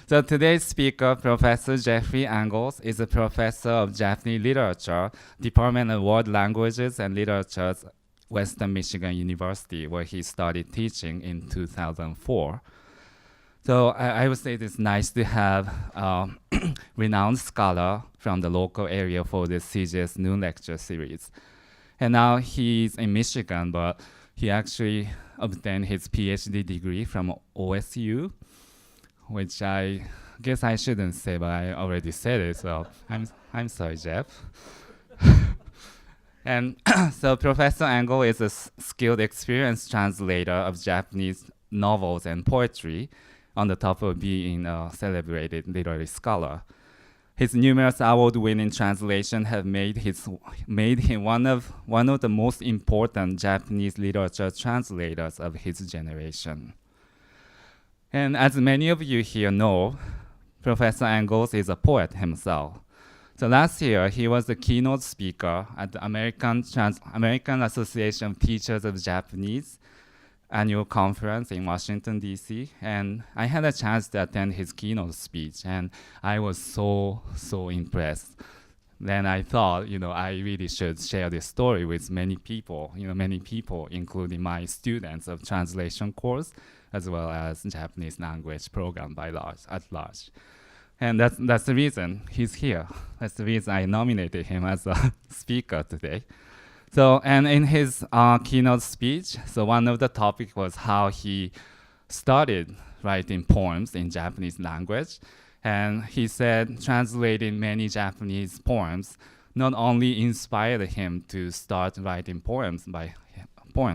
So today's speaker, Professor Jeffrey Angles, is a professor of Japanese literature, Department of World Languages and Literatures, Western Michigan University, where he started teaching in 2004. So I would say it's nice to have a renowned scholar from the local area for this CJS new lecture series. And now he's in Michigan, but he actually obtained his PhD degree from OSU, which I guess I shouldn't say, but I already said it, so I'm sorry, Jeff. And so Professor Angle is a skilled, experienced translator of Japanese novels and poetry, on the top of being a celebrated literary scholar. His numerous award-winning translations have made him one of the most important Japanese literature translators of his generation. And as many of you here know, Professor Angles is a poet himself. So last year, he was the keynote speaker at the American Association of Teachers of Japanese annual conference in Washington, D.C., and I had a chance to attend his keynote speech, and I was so impressed. Then I thought, I really should share this story with many people, including my students of translation course, as well as Japanese language program at large. And that's the reason he's here. That's the reason I nominated him as a speaker today. So, and in his keynote speech, so one of the topics was how he started writing poems in Japanese language. And he said translating many Japanese poems not only inspired him to start writing poems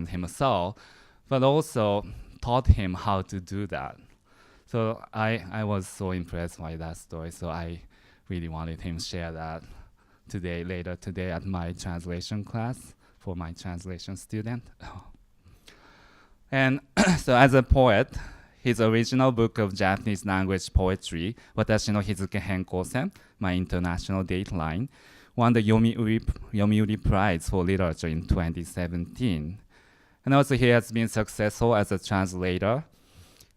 himself, but also taught him how to do that. So I was so impressed by that story, so I really wanted him to share that later today at my translation class for my translation student. And so as a poet, his original book of Japanese language poetry, Watashi no Hizuke Henkousen, My International Dateline, won the Yomiuri Prize for Literature in 2017. And also he has been successful as a translator.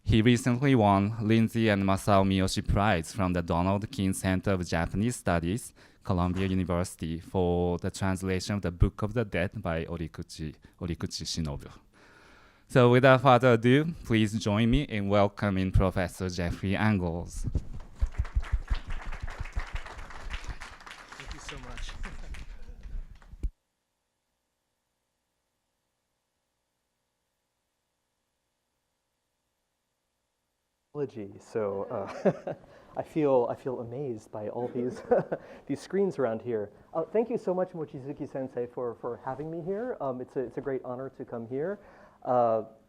He recently won Lindsay and Masao Miyoshi Prize from the Donald King Center of Japanese Studies, Columbia University, for the translation of the Book of the Dead by Orikuchi Shinobu. So without further ado, please join me in welcoming Professor Jeffrey Angles. Thank you so much. So I feel amazed by all these these screens around here. Thank you so much, Mochizuki Sensei, for having me here. It's a great honor to come here.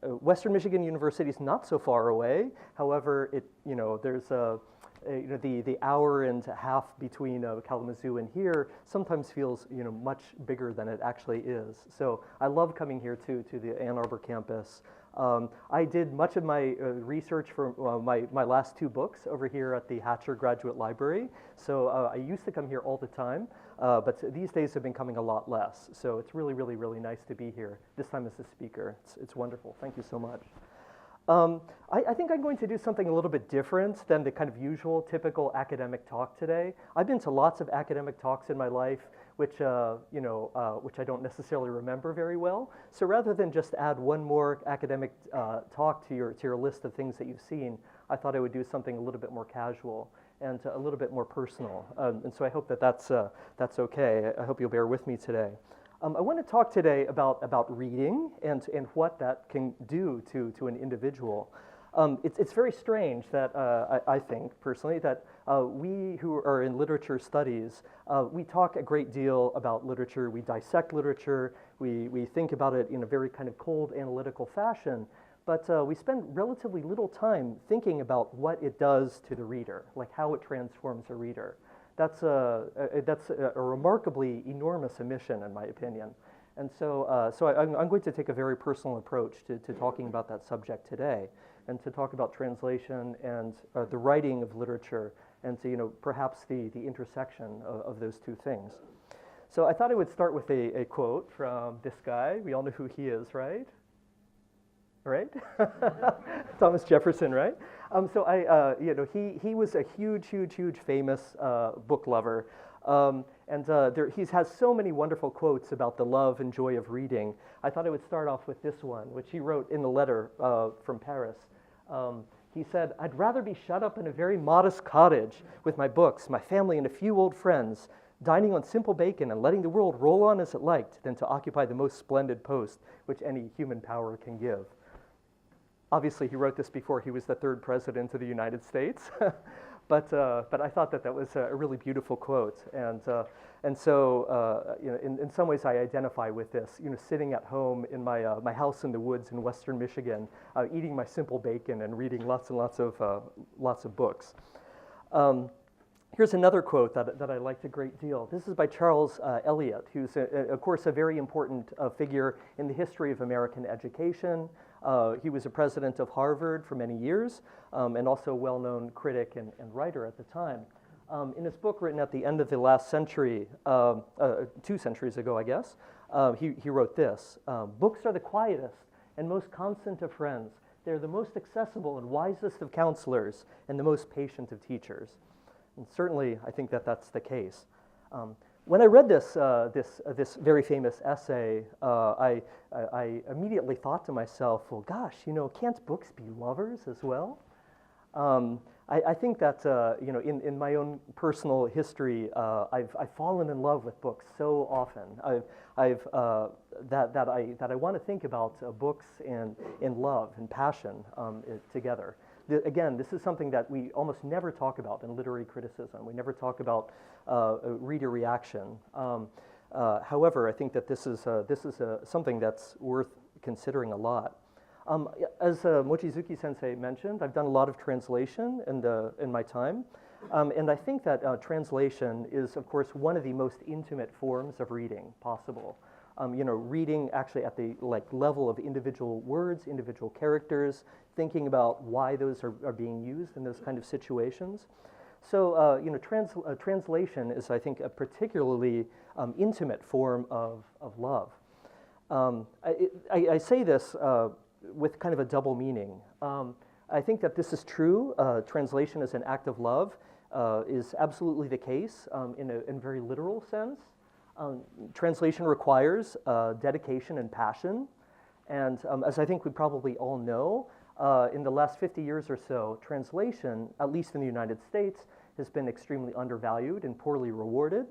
Western Michigan University is not so far away. However, there's the hour and a half between Kalamazoo and here sometimes feels much bigger than it actually is. So I love coming here to the Ann Arbor campus. I did much of my research for my last two books over here at the Hatcher Graduate Library. So I used to come here all the time, but these days have been coming a lot less. So it's really, really, really nice to be here, this time as a speaker. It's wonderful. Thank you so much. I think I'm going to do something a little bit different than the kind of usual, typical academic talk today. I've been to lots of academic talks in my life, which I don't necessarily remember very well. So rather than just add one more academic talk to your list of things that you've seen, I thought I would do something a little bit more casual and a little bit more personal. And so I hope that's okay. I hope you'll bear with me today. I want to talk today about reading and what that can do to an individual. It's very strange that I think personally that we who are in literature studies, we talk a great deal about literature, we dissect literature, we think about it in a very kind of cold analytical fashion, but we spend relatively little time thinking about what it does to the reader, like how it transforms a reader. That's a remarkably enormous omission, in my opinion. And so I'm going to take a very personal approach to talking about that subject today, and to talk about translation and the writing of literature, and to perhaps the intersection of those two things. So I thought I would start with a quote from this guy. We all know who he is, right? right? Thomas Jefferson, right? So he was a huge famous book lover. He has so many wonderful quotes about the love and joy of reading. I thought I would start off with this one, which he wrote in the letter from Paris. He said, "I'd rather be shut up in a very modest cottage with my books, my family, and a few old friends, dining on simple bacon and letting the world roll on as it liked, than to occupy the most splendid post which any human power can give." Obviously, he wrote this before he was the third president of the United States, but I thought that was a really beautiful quote, and so in some ways I identify with this. Sitting at home in my house in the woods in western Michigan, eating my simple bacon and reading lots and lots of books. Here's another quote that I liked a great deal. This is by Charles Eliot, who's, of course, a very important figure in the history of American education. He was a president of Harvard for many years, and also a well-known critic and writer at the time. In his book written at the end of the last century, 2 centuries ago, I guess, he wrote this: "Books are the quietest and most constant of friends. They're the most accessible and wisest of counselors, and the most patient of teachers." And certainly, I think that that's the case. When I read this very famous essay, I immediately thought to myself, well, gosh, can't books be lovers as well? I think that in my own personal history, I've fallen in love with books so often. That I want to think about books and love and passion together. Again, this is something that we almost never talk about in literary criticism. We never talk about reader reaction. However, I think that this is something that's worth considering a lot. As Mochizuki Sensei mentioned, I've done a lot of translation in my time, and I think that translation is, of course, one of the most intimate forms of reading possible. Reading actually at the level of individual words, individual characters, thinking about why those are being used in those kind of situations. So, translation is, I think, a particularly intimate form of love. I say this with kind of a double meaning. I think that this is true. Translation as an act of love is absolutely the case in a very literal sense. Translation requires dedication and passion, and as I think we probably all know, in the last 50 years or so, translation, at least in the United States, has been extremely undervalued and poorly rewarded.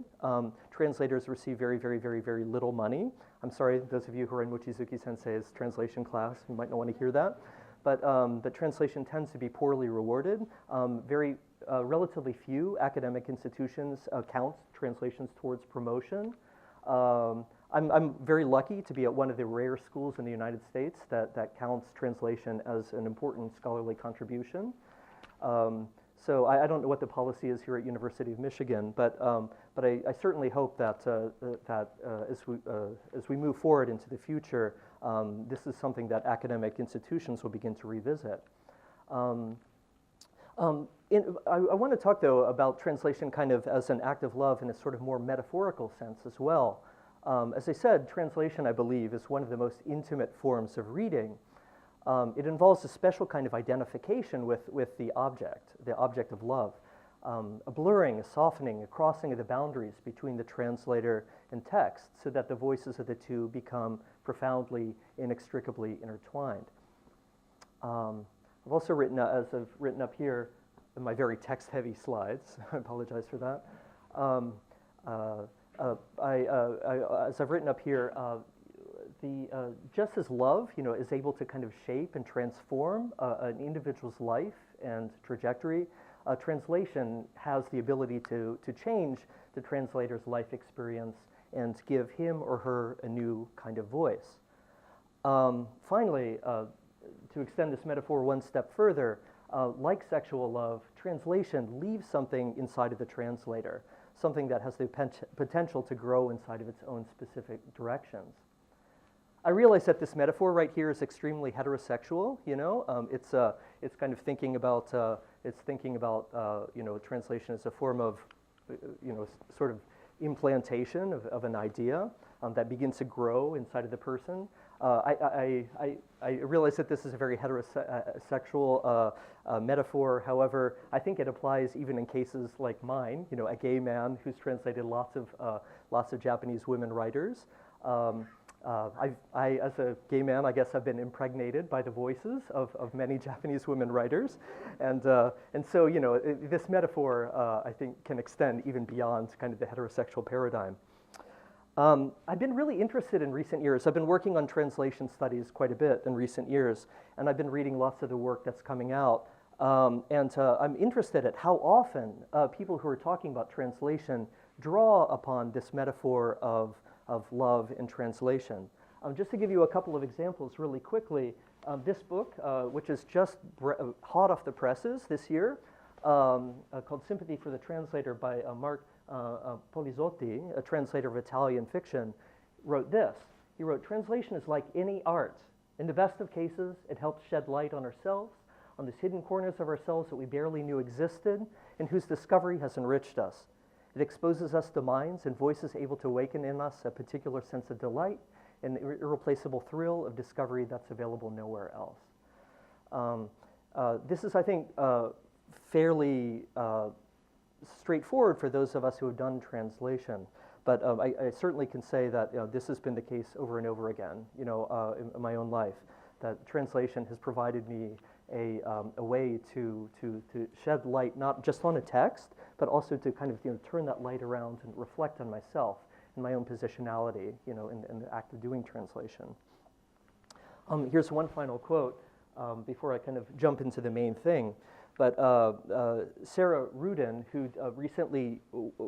Translators receive very little money. I'm sorry, those of you who are in Mochizuki Sensei's translation class, you might not want to hear that, but the translation tends to be poorly rewarded. Relatively few academic institutions count translations towards promotion. I'm very lucky to be at one of the rare schools in the United States that counts translation as an important scholarly contribution. So I don't know what the policy is here at University of Michigan, but I certainly hope that as we move forward into the future, this is something that academic institutions will begin to revisit. I want to talk, though, about translation kind of as an act of love in a sort of more metaphorical sense as well. As I said, translation, I believe, is one of the most intimate forms of reading. It involves a special kind of identification with the object of love, a blurring, a softening, a crossing of the boundaries between the translator and text so that the voices of the two become profoundly, inextricably intertwined. I've also written, as I've written up here in my very text-heavy slides, I apologize for that. As I've written up here, just as love, is able to kind of shape and transform an individual's life and trajectory, translation has the ability to change the translator's life experience and give him or her a new kind of voice. Finally, to extend this metaphor one step further, like sexual love, translation leaves something inside of the translator, something that has the potential to grow inside of its own specific directions. I realize that this metaphor right here is extremely heterosexual. It's kind of thinking about translation as a form of sort of implantation of an idea that begins to grow inside of the person. I realize that this is a very heterosexual metaphor. However, I think it applies even in cases like mine. You know, a gay man who's translated lots of Japanese women writers. As a gay man, I guess I've been impregnated by the voices of many Japanese women writers, and so you know this metaphor I think can extend even beyond kind of the heterosexual paradigm. I've been really interested in recent years. I've been working on translation studies quite a bit in recent years, and I've been reading lots of the work that's coming out. I'm interested at how often people who are talking about translation draw upon this metaphor of love in translation. Just to give you a couple of examples really quickly, this book, which is just hot off the presses this year, called Sympathy for the Translator by Mark Polizzotti, a translator of Italian fiction, wrote this. He wrote, "Translation is like any art. In the best of cases, it helps shed light on ourselves, on those hidden corners of ourselves that we barely knew existed, and whose discovery has enriched us. It exposes us to minds and voices able to awaken in us a particular sense of delight, an irreplaceable thrill of discovery that's available nowhere else." This is, I think, fairly straightforward for those of us who have done translation, but I certainly can say that this has been the case over and over again, in my own life, that translation has provided me a way to shed light not just on a text, but also to kind of turn that light around and reflect on myself and my own positionality, in the act of doing translation. Here's one final quote before I kind of jump into the main thing. But Sarah Rudin, who recently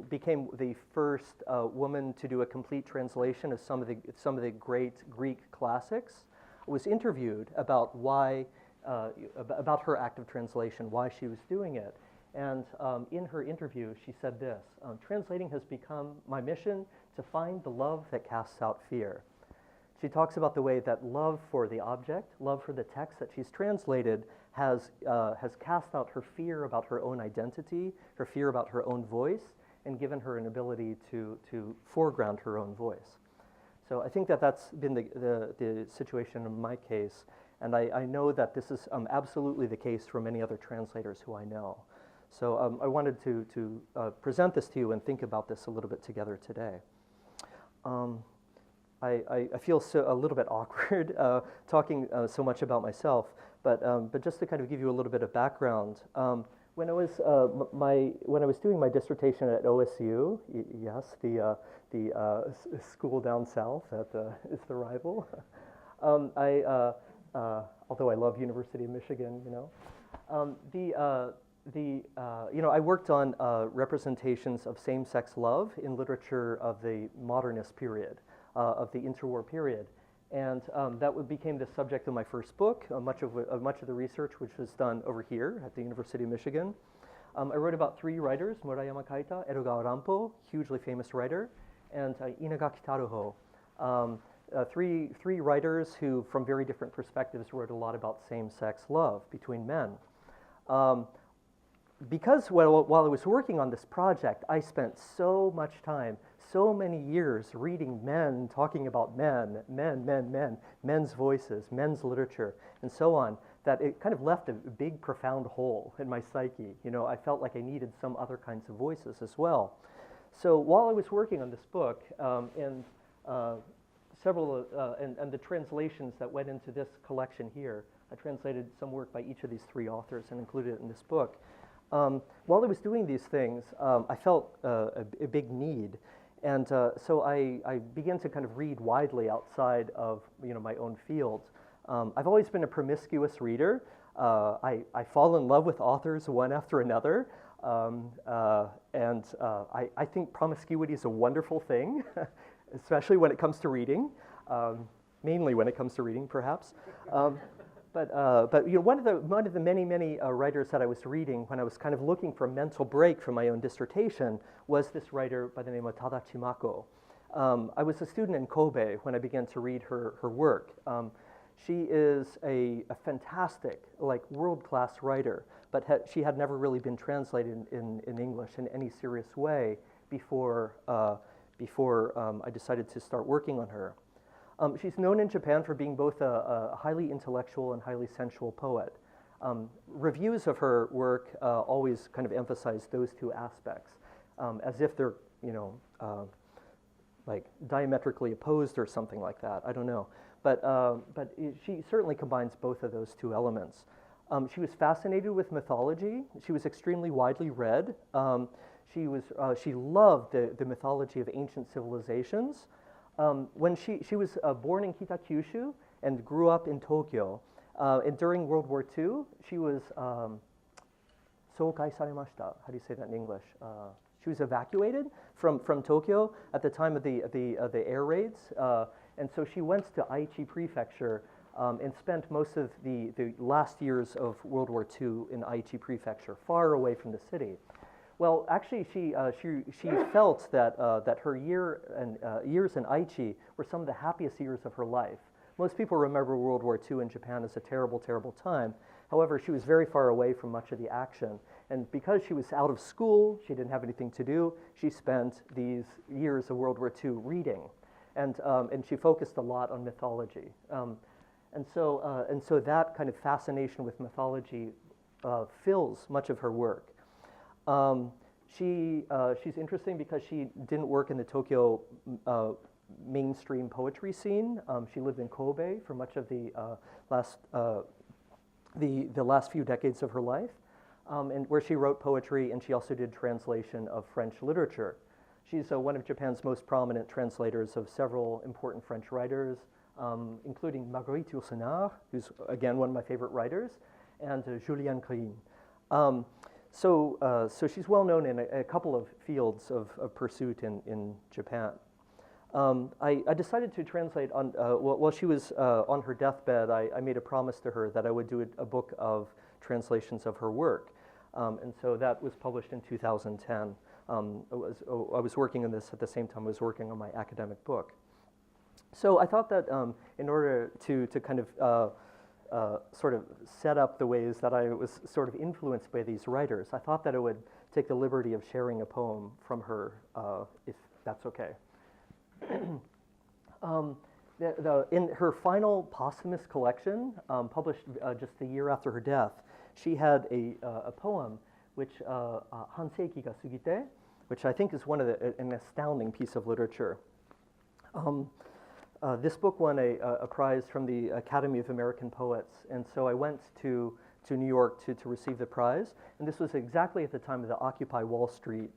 became the first woman to do a complete translation of some of the great Greek classics, was interviewed about why about her act of translation, why she was doing it. And in her interview, she said this: "Translating has become my mission to find the love that casts out fear." She talks about the way that love for the object, love for the text that she's translated, has cast out her fear about her own identity, her fear about her own voice, and given her an ability to foreground her own voice. So I think that that's been the situation in my case, and I know that this is absolutely the case for many other translators who I know. So I wanted to present this to you and think about this a little bit together today. I feel a little bit awkward talking so much about myself, but just to kind of give you a little bit of background, when I was doing my dissertation at OSU, yes, the school down south that is the rival, although I love University of Michigan, I worked on representations of same-sex love in literature of the modernist period, of the interwar period. And that became the subject of my first book, much of the research which was done over here at the University of Michigan. I wrote about three writers: Murayama Kaita, Edogawa Rampo, hugely famous writer, and Inagaki Taruho. Three writers who, from very different perspectives, wrote a lot about same-sex love between men. Because while I was working on this project, I spent so much time, so many years reading men talking about men, men's voices, men's literature, and so on, that it kind of left a big, profound hole in my psyche. I felt like I needed some other kinds of voices as well. So while I was working on this book, and the translations that went into this collection here, I translated some work by each of these three authors and included it in this book. While I was doing these things, I felt a big need, and so I began to kind of read widely outside of my own field. I've always been a promiscuous reader. I fall in love with authors one after another, and I think promiscuity is a wonderful thing, especially when it comes to reading, mainly when it comes to reading, perhaps. But one of the many writers that I was reading when I was kind of looking for a mental break from my own dissertation was this writer by the name of Tada Chimako. I was a student in Kobe when I began to read her work. She is a fantastic, world-class writer, but she had never really been translated in English in any serious way before I decided to start working on her. She's known in Japan for being both a highly intellectual and highly sensual poet. Reviews of her work always kind of emphasize those two aspects, as if they're, like diametrically opposed or something like that. I don't know. But she certainly combines both of those two elements. She was fascinated with mythology. She was extremely widely read. She loved the mythology of ancient civilizations. When she was born in Kitakyushu and grew up in Tokyo, and during World War II, she was soukai sarimashita. How do you say that in English? She was evacuated from Tokyo at the time of the air raids, and so she went to Aichi Prefecture and spent most of the last years of World War II in Aichi Prefecture, far away from the city. Well, actually, she felt that her years in Aichi were some of the happiest years of her life. Most people remember World War II in Japan as a terrible, terrible time. However, she was very far away from much of the action. And because she was out of school, she didn't have anything to do, she spent these years of World War II reading. And she focused a lot on mythology. And so that kind of fascination with mythology fills much of her work. She's interesting because she didn't work in the Tokyo mainstream poetry scene. She lived in Kobe for much of the last few decades of her life, and where she wrote poetry, and she also did translation of French literature. She's one of Japan's most prominent translators of several important French writers, including Marguerite Yourcenar, who's again one of my favorite writers, and Julien Green. So she's well known in a couple of fields of pursuit in Japan. I decided to translate while she was on her deathbed. I made a promise to her that I would do a book of translations of her work, and so that was published in 2010. I was working on this at the same time I was working on my academic book. So I thought that in order to kind of sort of set up the ways that I was sort of influenced by these writers, I thought that I would take the liberty of sharing a poem from her, if that's okay. In her final posthumous collection, published just a year after her death, she had a poem, which Hanseiki ga Sugite, which I think is an astounding piece of literature. This book won a prize from the Academy of American Poets, and so I went to New York to receive the prize, and this was exactly at the time of the Occupy Wall Street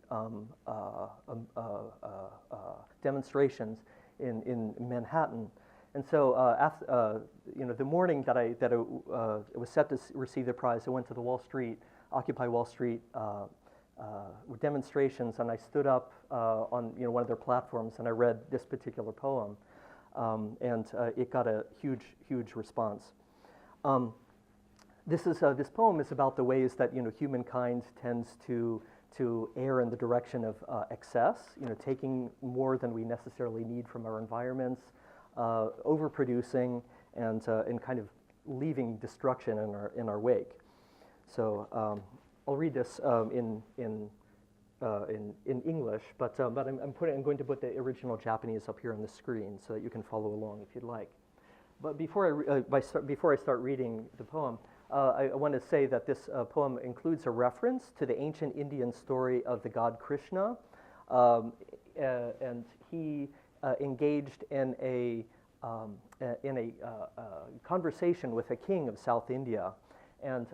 demonstrations in Manhattan. And so the morning that it was set to receive the prize, I went to the Occupy Wall Street demonstrations, and I stood up on one of their platforms, and I read this particular poem. And it got a huge response. This poem is about the ways that humankind tends to err in the direction of excess, taking more than we necessarily need from our environments, overproducing, and kind of leaving destruction in our wake. So I'll read this in English, but I'm going to put the original Japanese up here on the screen so that you can follow along if you'd like. But before I start reading the poem, I want to say that this poem includes a reference to the ancient Indian story of the god Krishna, and he engaged in a conversation with a king of South India. And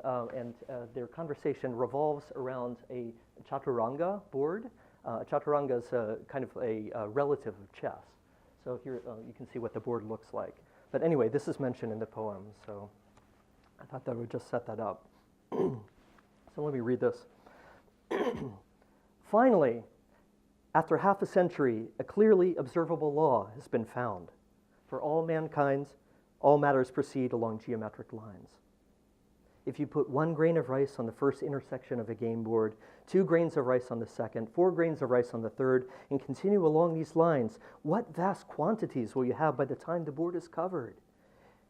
their conversation revolves around a chaturanga board. Chaturanga is kind of a relative of chess. So here you can see what the board looks like. But anyway, this is mentioned in the poem, so I thought that I would just set that up. So let me read this. Finally, after half a century, a clearly observable law has been found. For all mankind, all matters proceed along geometric lines. If you put 1 grain of rice on the first intersection of a game board, 2 grains of rice on the second, 4 grains of rice on the third, and continue along these lines, what vast quantities will you have by the time the board is covered?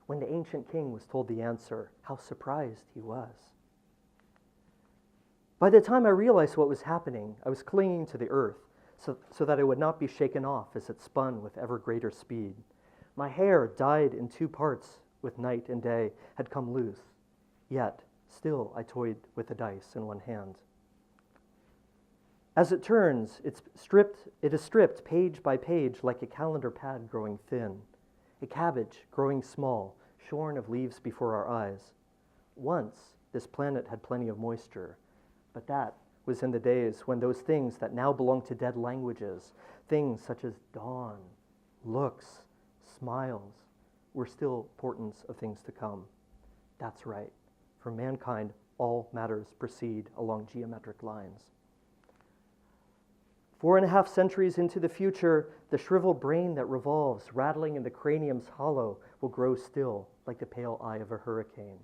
When the ancient king was told the answer, how surprised he was. By the time I realized what was happening, I was clinging to the earth so that it would not be shaken off as it spun with ever greater speed. My hair, dyed in two parts with night and day, had come loose. Yet, still I toyed with the dice in one hand. As it turns, it is stripped page by page like a calendar pad growing thin, a cabbage growing small, shorn of leaves before our eyes. Once, this planet had plenty of moisture, but that was in the days when those things that now belong to dead languages, things such as dawn, looks, smiles, were still portents of things to come. That's right. For mankind, all matters proceed along geometric lines. 4.5 centuries into the future, the shriveled brain that revolves, rattling in the cranium's hollow, will grow still like the pale eye of a hurricane.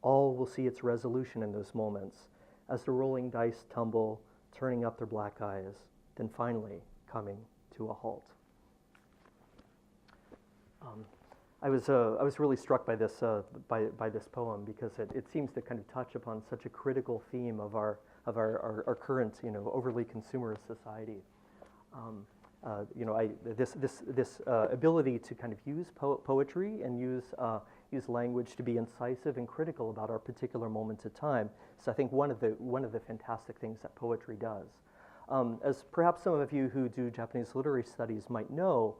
All will see its resolution in those moments, as the rolling dice tumble, turning up their black eyes, then finally coming to a halt. I was really struck by this poem because it seems to kind of touch upon such a critical theme of our current, overly consumerist society. This ability to kind of use poetry and use language to be incisive and critical about our particular moments of time. So I think one of the fantastic things that poetry does. As perhaps some of you who do Japanese literary studies might know,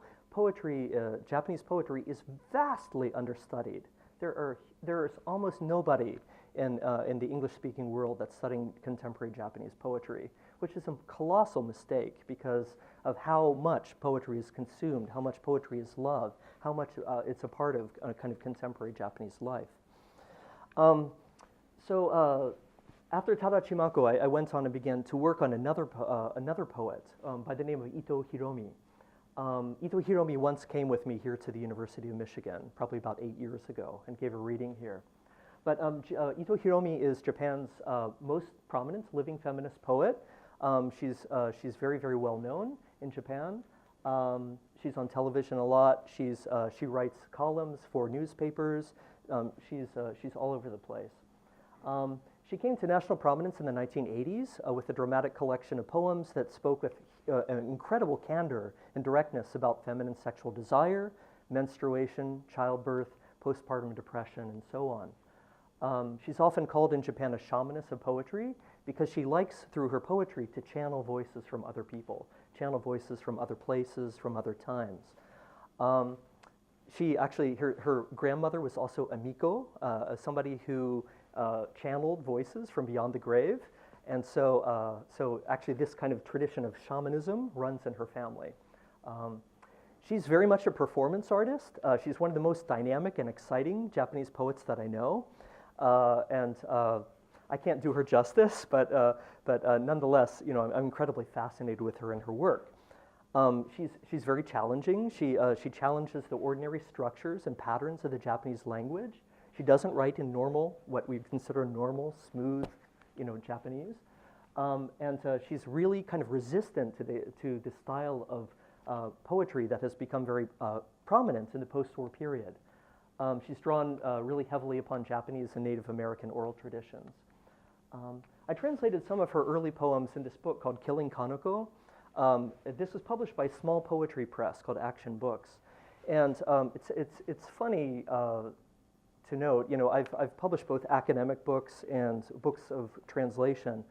Japanese poetry is vastly understudied. There's almost nobody in the English-speaking world that's studying contemporary Japanese poetry, which is a colossal mistake because of how much poetry is consumed, how much poetry is loved, how much it's a part of kind of contemporary Japanese life. After Tadachimako, I went on and began to work on another poet by the name of Ito Hiromi. Ito Hiromi once came with me here to the University of Michigan, probably about 8 years ago, and gave a reading here. But Ito Hiromi is Japan's most prominent living feminist poet. She's very, very well known in Japan. She's on television a lot. She writes columns for newspapers. She's all over the place. She came to national prominence in the 1980s with a dramatic collection of poems that spoke with an incredible candor and directness about feminine sexual desire, menstruation, childbirth, postpartum depression, and so on. She's often called in Japan a shamaness of poetry because she likes, through her poetry, to channel voices from other people, channel voices from other places, from other times. Her grandmother was also a miko, somebody who channeled voices from beyond the grave. And so actually this kind of tradition of shamanism runs in her family. She's very much a performance artist. She's one of the most dynamic and exciting Japanese poets that I know. I can't do her justice, but nonetheless, I'm incredibly fascinated with her and her work. She's very challenging. She challenges the ordinary structures and patterns of the Japanese language. She doesn't write in what we consider normal, smooth, Japanese, and she's really kind of resistant to the style of poetry that has become very prominent in the post-war period. She's drawn really heavily upon Japanese and Native American oral traditions. I translated some of her early poems in this book called Killing Kanoko. This was published by a small poetry press called Action Books, and it's funny. To note, I've published both academic books and books of translation.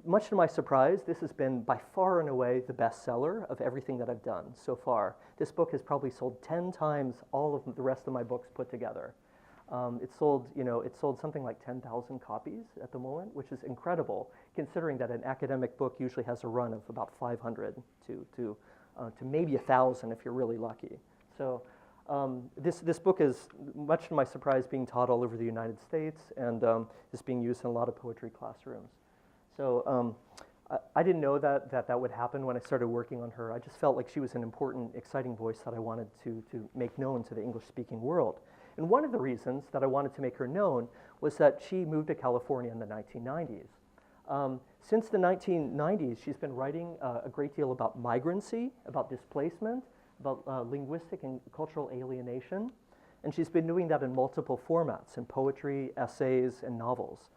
Much to my surprise, this has been by far and away the bestseller of everything that I've done so far. This book has probably sold 10 times all of the rest of my books put together. It sold something like 10,000 copies at the moment, which is incredible, considering that an academic book usually has a run of about 500 to maybe 1,000 if you're really lucky. So. This book is, much to my surprise, being taught all over the United States and is being used in a lot of poetry classrooms. So I didn't know that would happen when I started working on her. I just felt like she was an important, exciting voice that I wanted to make known to the English-speaking world. And one of the reasons that I wanted to make her known was that she moved to California in the 1990s. Since the 1990s, she's been writing a great deal about migrancy, about displacement, about linguistic and cultural alienation, and she's been doing that in multiple formats, in poetry, essays, and novels.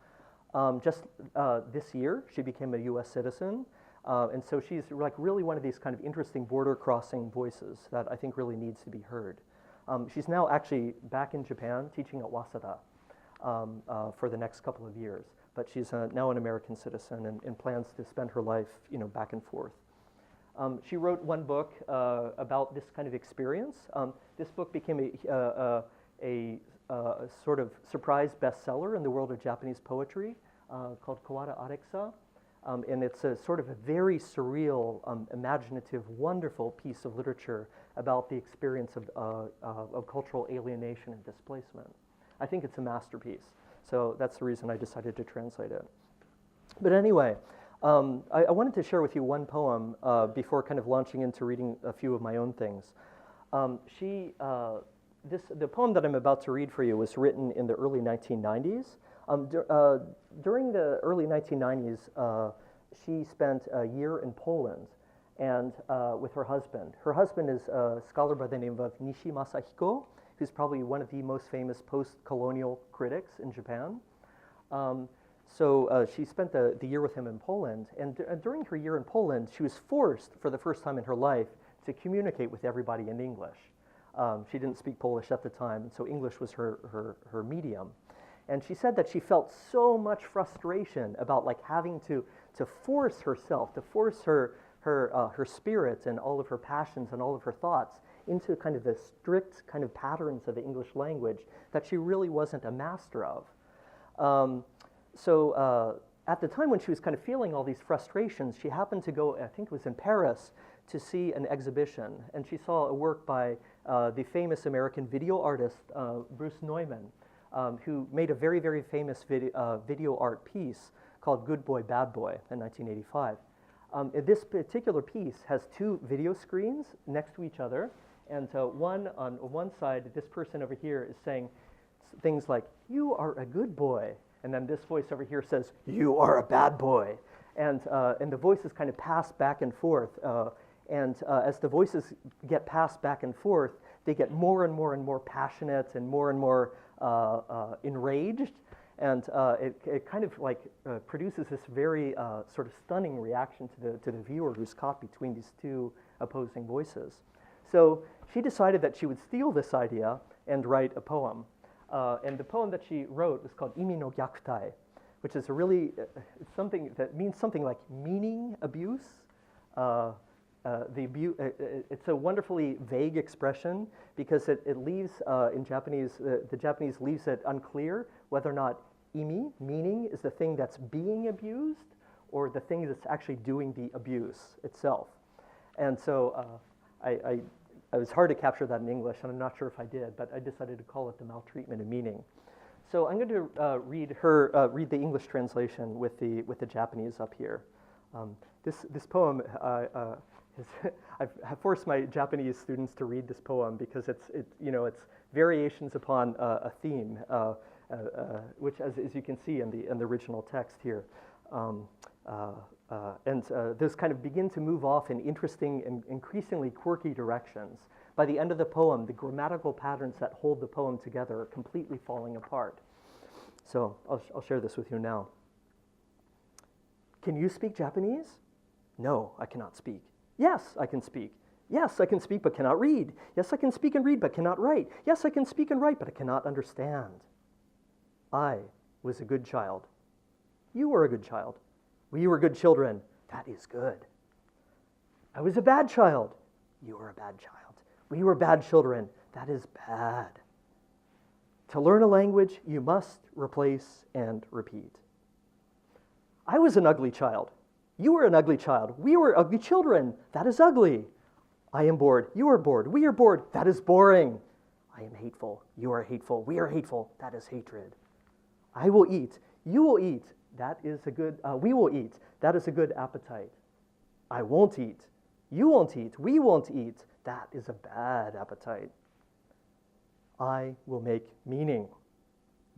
Just this year, she became a U.S. citizen. And so she's like really one of these kind of interesting border-crossing voices that I think really needs to be heard. She's now actually back in Japan teaching at Waseda for the next couple of years. But she's now an American citizen and plans to spend her life, back and forth. She wrote one book about this kind of experience. This book became a sort of surprise bestseller in the world of Japanese poetry called Kawada Arexa. And it's a sort of a very surreal, imaginative, wonderful piece of literature about the experience of cultural alienation and displacement. I think it's a masterpiece. So that's the reason I decided to translate it. But anyway, I wanted to share with you one poem before kind of launching into reading a few of my own things. The poem that I'm about to read for you was written in the early 1990s. During the early 1990s, she spent a year in Poland and with her husband. Her husband is a scholar by the name of Nishi Masahiko, who's probably one of the most famous post-colonial critics in Japan. So she spent the year with him in Poland, and during her year in Poland, she was forced, for the first time in her life, to communicate with everybody in English. She didn't speak Polish at the time, so English was her medium. And she said that she felt so much frustration about like having to force herself, to force her spirit and all of her passions and all of her thoughts into kind of the strict kind of patterns of the English language that she really wasn't a master of. So at the time when she was kind of feeling all these frustrations, she happened to go, I think it was in Paris, to see an exhibition. And she saw a work by the famous American video artist, Bruce Neumann, who made a very, very famous video art piece called Good Boy, Bad Boy in 1985. This particular piece has two video screens next to each other, and one on one side, this person over here is saying things like, "You are a good boy," and then this voice over here says, "You are a bad boy," and the voices kind of pass back and forth, and as the voices get passed back and forth, they get more and more and more passionate and more enraged, and it kind of like produces this very sort of stunning reaction to the viewer who's caught between these two opposing voices. So she decided that she would steal this idea and write a poem. And the poem that she wrote was called Imi no Gyakutai, which is it's something that means something like meaning abuse. It's a wonderfully vague expression because it leaves, in Japanese, the Japanese leaves it unclear whether or not imi, meaning, is the thing that's being abused or the thing that's actually doing the abuse itself. And so it was hard to capture that in English, and I'm not sure if I did, but I decided to call it the maltreatment of meaning. So I'm going to read the English translation with the Japanese up here. This poem, I've forced my Japanese students to read this poem because it's variations upon a theme, which, as you can see in the original text here, and those kind of begin to move off in interesting and increasingly quirky directions. By the end of the poem, the grammatical patterns that hold the poem together are completely falling apart. So I'll share this with you now. Can you speak Japanese? No, I cannot speak. Yes, I can speak. Yes, I can speak but cannot read. Yes, I can speak and read but cannot write. Yes, I can speak and write but I cannot understand. I was a good child. You were a good child. We were good children. That is good. I was a bad child. You were a bad child. We were bad children. That is bad. To learn a language, you must replace and repeat. I was an ugly child. You were an ugly child. We were ugly children. That is ugly. I am bored. You are bored. We are bored. That is boring. I am hateful. You are hateful. We are hateful. That is hatred. I will eat. You will eat. That is a good, we will eat. That is a good appetite. I won't eat. You won't eat. We won't eat. That is a bad appetite. I will make meaning.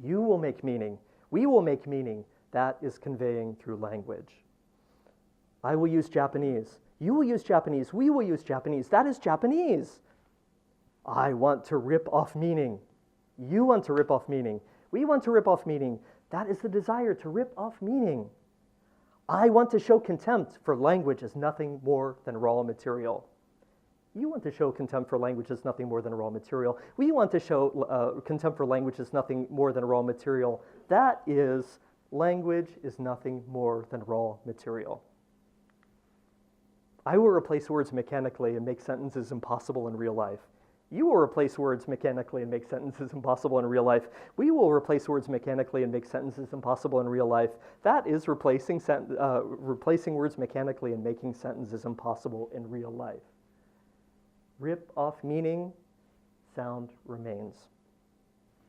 You will make meaning. We will make meaning. That is conveying through language. I will use Japanese. You will use Japanese. We will use Japanese. That is Japanese. I want to rip off meaning. You want to rip off meaning. We want to rip off meaning. That is the desire to rip off meaning. I want to show contempt for language as nothing more than raw material. You want to show contempt for language as nothing more than raw material. We want to show contempt for language as nothing more than raw material. That is, language is nothing more than raw material. I will replace words mechanically and make sentences impossible in real life. You will replace words mechanically and make sentences impossible in real life. We will replace words mechanically and make sentences impossible in real life. That is replacing words mechanically and making sentences impossible in real life. Rip off meaning, sound remains.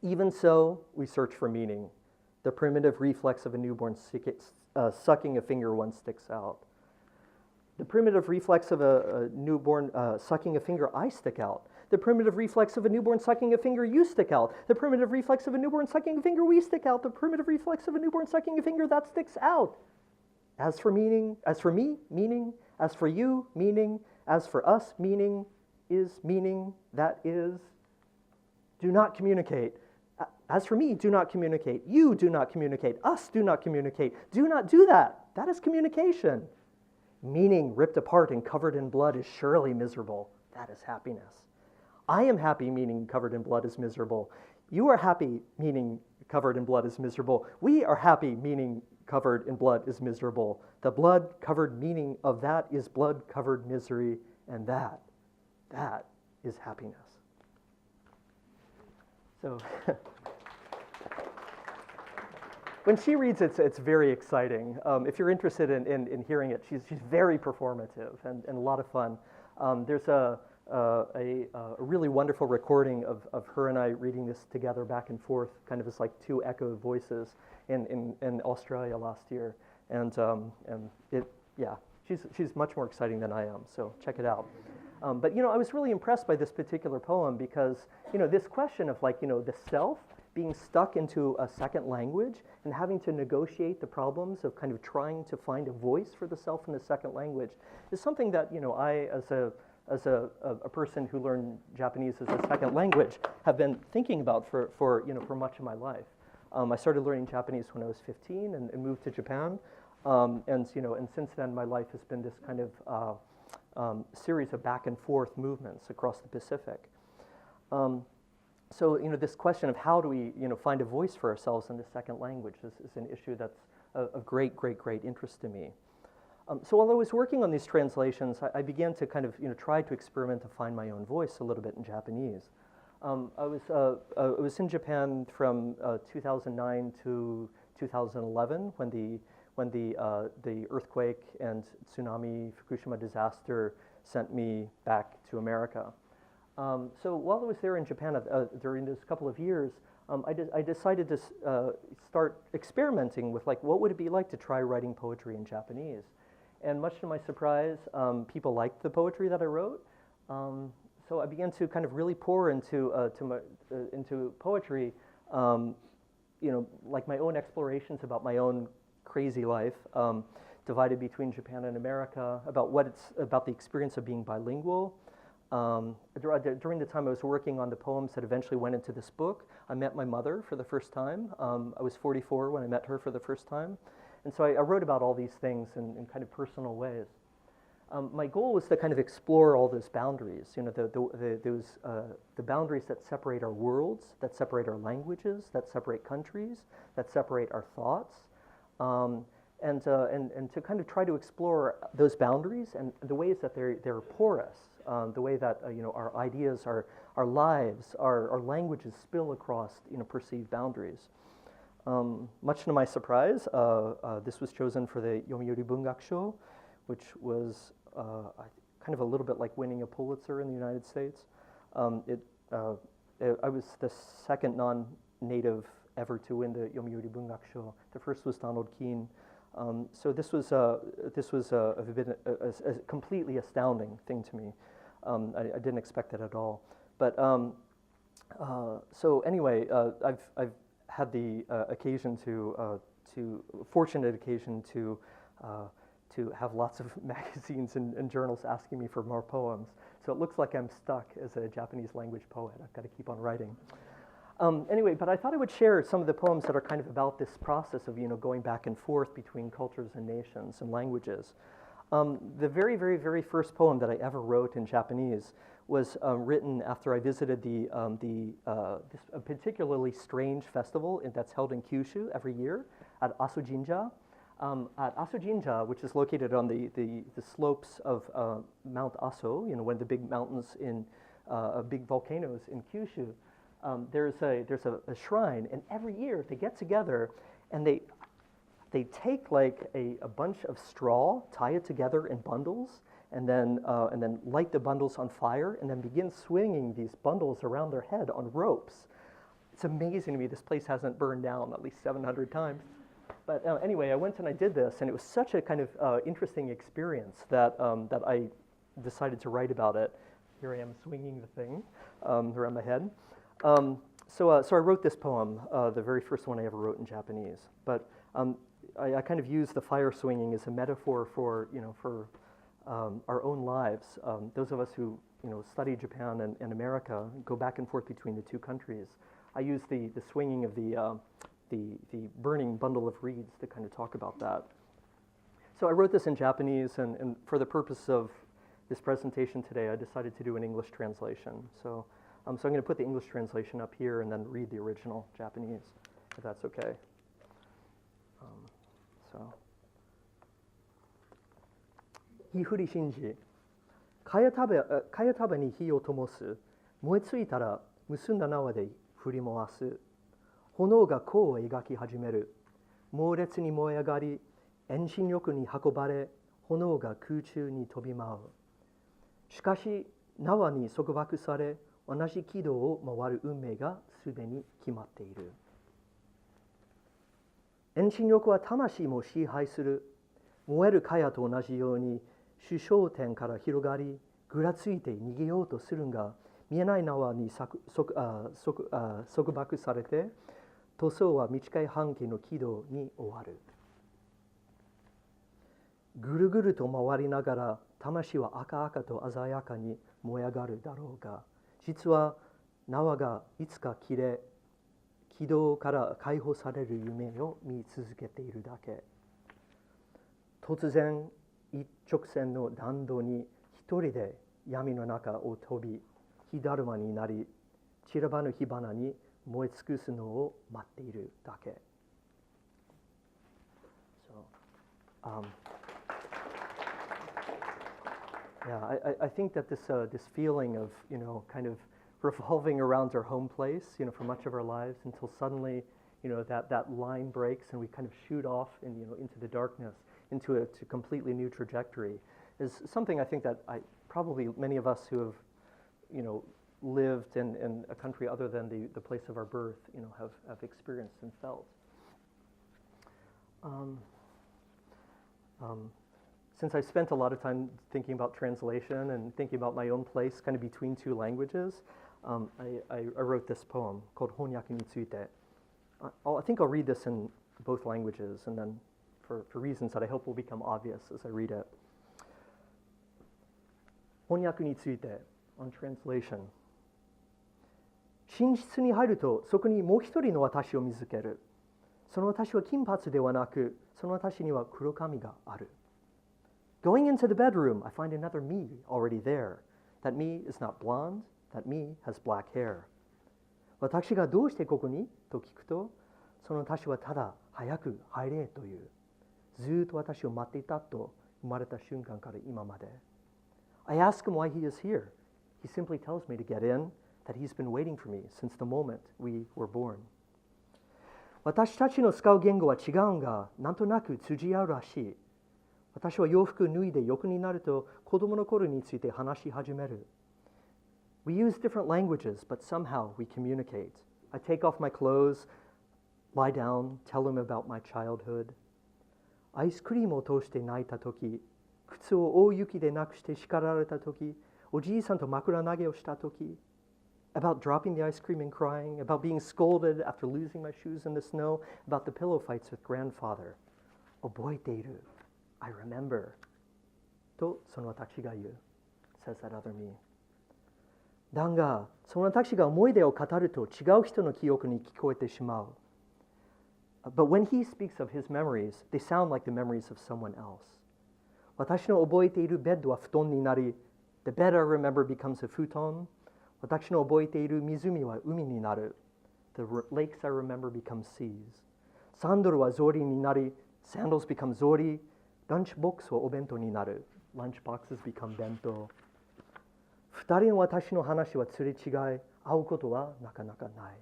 Even so, we search for meaning. The primitive reflex of a newborn sucking a finger one sticks out. The primitive reflex of a newborn sucking a finger, I stick out. The primitive reflex of a newborn sucking a finger, you stick out. The primitive reflex of a newborn sucking a finger, we stick out. The primitive reflex of a newborn sucking a finger, that sticks out. As for meaning, as for me, meaning. As for you, meaning. As for us, meaning is meaning, that is. Do not communicate. As for me, do not communicate. You do not communicate. Us do not communicate. Do not do that. That is communication. Meaning ripped apart and covered in blood is surely miserable. That is happiness. I am happy, meaning covered in blood is miserable. You are happy, meaning covered in blood is miserable. We are happy, meaning covered in blood is miserable. The blood-covered meaning of that is blood-covered misery, and that is happiness. So when she reads it, it's very exciting. If you're interested in hearing it, she's very performative and a lot of fun. There's a really wonderful recording of her and I reading this together back and forth, kind of as like two echo voices in Australia last year. And she's much more exciting than I am, so check it out. But I was really impressed by this particular poem because this question of the self being stuck into a second language and having to negotiate the problems of kind of trying to find a voice for the self in the second language is something that I, as a person who learned Japanese as a second language, have been thinking about for much of my life. I started learning Japanese when I was 15 and moved to Japan, and since then my life has been this kind of series of back and forth movements across the Pacific. So this question of how do we find a voice for ourselves in the second language is an issue that's of great interest to me. So while I was working on these translations, I began to kind of try to experiment to find my own voice a little bit in Japanese. I was in Japan from 2009 to 2011 when the earthquake and tsunami Fukushima disaster sent me back to America. So while I was there in Japan during this couple of years, I decided to start experimenting with what would it be like to try writing poetry in Japanese. And much to my surprise, people liked the poetry that I wrote. So I began to kind of really pour into poetry, like my own explorations about my own crazy life, divided between Japan and America, about the experience of being bilingual. During the time I was working on the poems that eventually went into this book, I met my mother for the first time. I was 44 when I met her for the first time. And so I wrote about all these things in kind of personal ways. My goal was to kind of explore all those boundaries, the boundaries that separate our worlds, that separate our languages, that separate countries, that separate our thoughts, and to kind of try to explore those boundaries and the ways that they're porous, the way that our ideas, our lives, our languages spill across perceived boundaries. Much to my surprise, this was chosen for the Yomiuri Bungakusho, which was kind of a little bit like winning a Pulitzer in the United States. I was the second non-native ever to win the Yomiuri Bungakusho. The first was Donald Keene. So this was a completely astounding thing to me. I didn't expect it at all. But so anyway, I've had the fortunate occasion to have lots of magazines and journals asking me for more poems. So it looks like I'm stuck as a Japanese language poet. I've got to keep on writing. Anyway, but I thought I would share some of the poems that are kind of about this process of going back and forth between cultures and nations and languages. The very, very, very first poem that I ever wrote in Japanese was written after I visited a particularly strange festival that's held in Kyushu every year at Aso Jinja. At Aso Jinja, which is located on the slopes of Mount Aso, one of the big mountains big volcanoes in Kyushu, there's a shrine, and every year they get together and they take like a bunch of straw, tie it together in bundles, and then light the bundles on fire, and then begin swinging these bundles around their head on ropes. It's amazing to me this place hasn't burned down at least 700 times. But anyway, I went and I did this, and it was such a kind of interesting experience that I decided to write about it. Here I am swinging the thing around my head. So I wrote this poem, the very first one I ever wrote in Japanese. But I kind of use the fire swinging as a metaphor for our own lives. Those of us who study Japan and America, go back and forth between the two countries. I use the swinging of the burning bundle of reeds to kind of talk about that. So I wrote this in Japanese, and for the purpose of this presentation today, I decided to do an English translation. So I'm going to put the English translation up here and then read the original Japanese, if that's okay. Hifuri shinji, kayataba ni hi o tomosu, moetsuitara musunda nawa de furimoasu. 炎が弧を描き始める。猛烈に燃え上がり、遠心力に運ばれ、炎が空中に飛び舞う。しかし、縄に束縛され、同じ軌道を回る運命がすでに決まっている。遠心力は魂も支配する。燃える蚊帳と同じように、主焦点から広がり、ぐらついて逃げようとするが、見えない縄に束縛されて、塗装は短い半径の軌道に終わる。ぐるぐると回りながら魂は赤々と鮮やかに燃え上がるだろうが、実は縄がいつか切れ、軌道から解放される夢を見続けているだけ。突然一直線の弾道に一人で闇の中を飛び、火だるまになり、散らばぬ火花に燃え尽くすのを待っているだけ。I think that this feeling of kind of revolving around our home place for much of our lives until suddenly that line breaks and we kind of shoot off into the darkness, into a completely new trajectory, is something I think that probably many of us who have lived in a country other than the place of our birth, have experienced and felt. Since I spent a lot of time thinking about translation and thinking about my own place kind of between two languages, I wrote this poem called Honyaku ni tsuite. I think I'll read this in both languages, and then for reasons that I hope will become obvious as I read it. Honyaku ni tsuite, on translation. 寝室に入るとそこにもう一人の私を見つける。その私は金髪ではなく、その私には黒髪がある。Going into the bedroom, I find another me already there. That me is not blonde, that me has black hair. 私がどうしてここにと聞くと、その私はただ早く入れという。ずっと私を待っていたと生まれた瞬間から今まで。I ask him why he is here. He simply tells me to get in, that he's been waiting for me since the moment we were born. 私たちの使う言語は違うが、なんとなく通じ合うらしい。私は洋服脱いで横になると子供の頃について話し始める。We use different languages, but somehow we communicate. I take off my clothes, lie down, tell him about my childhood. アイスクリームを通して泣いたとき、靴を大雪でなくして叱られたとき、おじいさんと枕投げをしたとき、about dropping the ice cream and crying, about being scolded after losing my shoes in the snow, about the pillow fights with grandfather. 覚えている。I remember. とその私が言う。says that other me. だが、その私が思い出を語ると違う人の記憶に聞こえてしまう。But when he speaks of his memories, they sound like the memories of someone else. 私の覚えているベッドは布団になり、The bed I remember becomes a futon. 私の覚えている湖は海になる。The lakes I remember become seas. サンドルは草履になり、Sandals become 草履。ランチボックスはお弁当になる。Lunch boxes become 弁当。二人の私の話はすれ違い、会うことはなかなかない。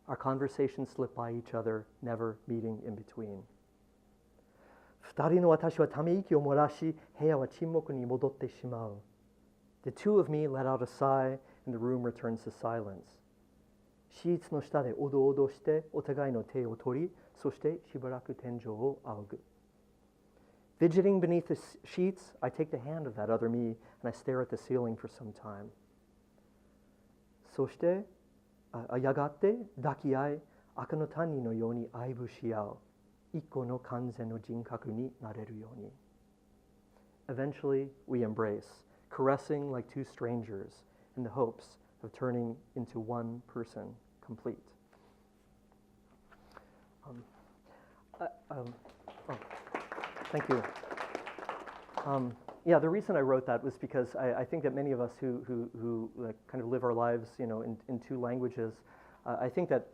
Our conversations slip by each other, never meeting in between. 二人の私はため息を漏らし、部屋は沈黙に戻ってしまう。The two of me let out a sigh, and the room returns to silence. シーツの下でおどおどしてお互いの手を取り、そしてしばらく天井を仰ぐ。Fidgeting beneath the sheets, I take the hand of that other me, and I stare at the ceiling for some time. そしてやがて抱き合い、赤の谷のように愛撫し合う。一個の完全の人格になれるように。Eventually, we embrace, caressing like two strangers, in the hopes of turning into one person complete. Thank you. Yeah, the reason I wrote that was because I think that many of us who like, kind of live our lives, in two languages, I think that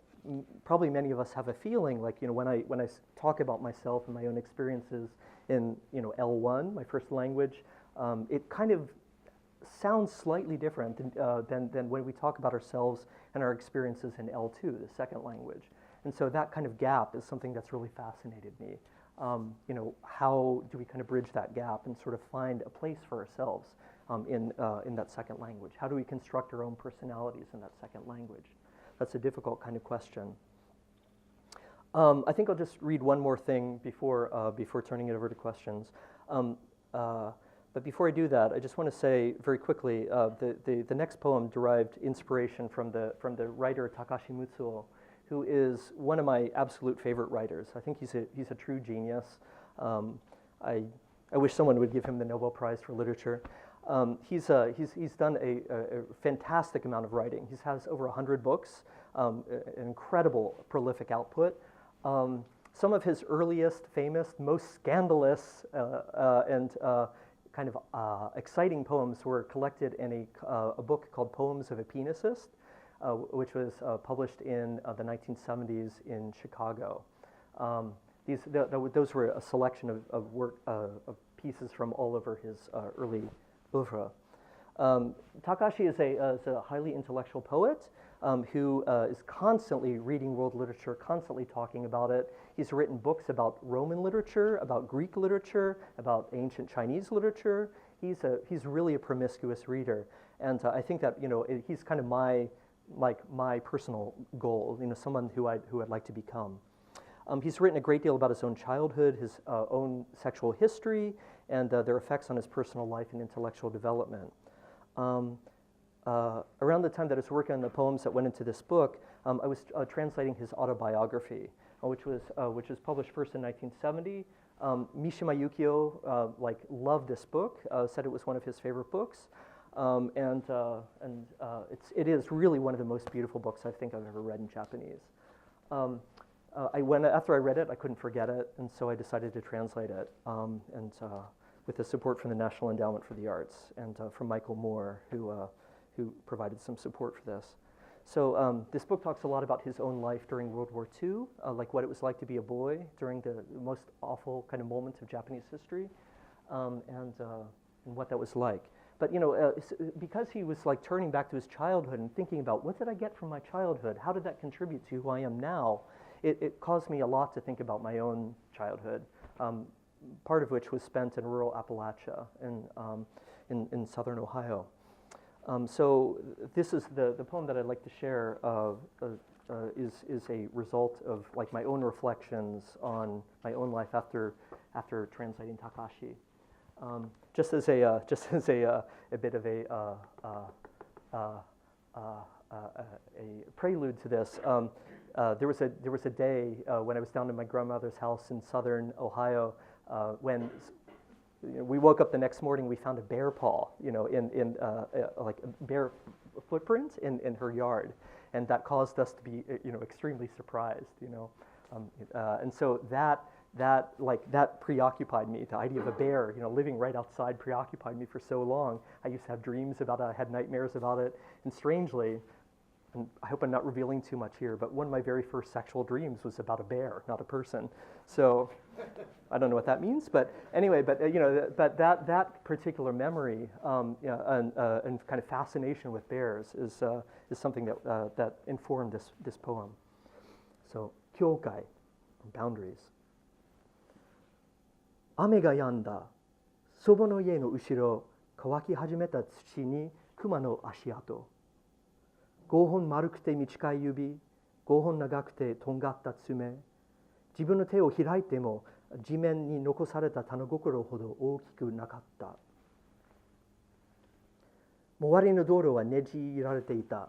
probably many of us have a feeling like, when I talk about myself and my own experiences in, L1, my first language, it kind of sounds slightly different than when we talk about ourselves and our experiences in L2, the second language. And so that kind of gap is something that's really fascinated me. How do we kind of bridge that gap and sort of find a place for ourselves in that second language? How do we construct our own personalities in that second language? That's a difficult kind of question. I think I'll just read one more thing before turning it over to questions. But before I do that, I just want to say very quickly, the next poem derived inspiration from the writer Takashi Mutsuo, who is one of my absolute favorite writers. I think he's a true genius. I wish someone would give him the Nobel Prize for Literature. He's done a fantastic amount of writing. He has over 100 books, an incredible prolific output. Some of his earliest, famous, most scandalous, and kind of exciting poems were collected in a book called Poems of a Penicist, which was published in the 1970s in Chicago. Those were a selection of work of pieces from all over his early oeuvre. Takashi is a highly intellectual poet who is constantly reading world literature, constantly talking about it. He's written books about Roman literature, about Greek literature, about ancient Chinese literature. He's really a promiscuous reader, and I think that he's kind of my personal goal. Someone who I'd like to become. He's written a great deal about his own childhood, his own sexual history, and their effects on his personal life and intellectual development. Around the time that I was working on the poems that went into this book, I was translating his autobiography, which was published first in 1970. Mishima Yukio loved this book, said it was one of his favorite books, and it is really one of the most beautiful books I think I've ever read in Japanese. After I read it, I couldn't forget it, and so I decided to translate it, and with the support from the National Endowment for the Arts and from Michael Moore, who provided some support for this. So this book talks a lot about his own life during World War II, like what it was like to be a boy during the most awful kind of moments of Japanese history, and what that was like. But because he was like turning back to his childhood and thinking about what did I get from my childhood, how did that contribute to who I am now, it caused me a lot to think about my own childhood, part of which was spent in rural Appalachia in southern Ohio. So this is the poem that I'd like to share is a result of like my own reflections on my own life after translating Takashi. Just as a bit of a prelude to this, there was a day when I was down in my grandmother's house in southern Ohio when we woke up the next morning. We found a bear paw, in like a bear footprint in her yard, and that caused us to be extremely surprised. And so that preoccupied me. The idea of a bear, living right outside preoccupied me for so long. I used to have dreams about it. I had nightmares about it. And strangely, and I hope I'm not revealing too much here, but one of my very first sexual dreams was about a bear, not a person. So I don't know what that means, but anyway, but that particular memory and kind of fascination with bears is something that informed this poem. So 境界, boundaries. 雨が止んだ祖母の家の後ろ乾き始めた土に熊の足跡5本丸くて短い指5本長くてとんがった爪自分の手を開いても地面に残された種心ほど大きくなかった周りの道路はねじられていた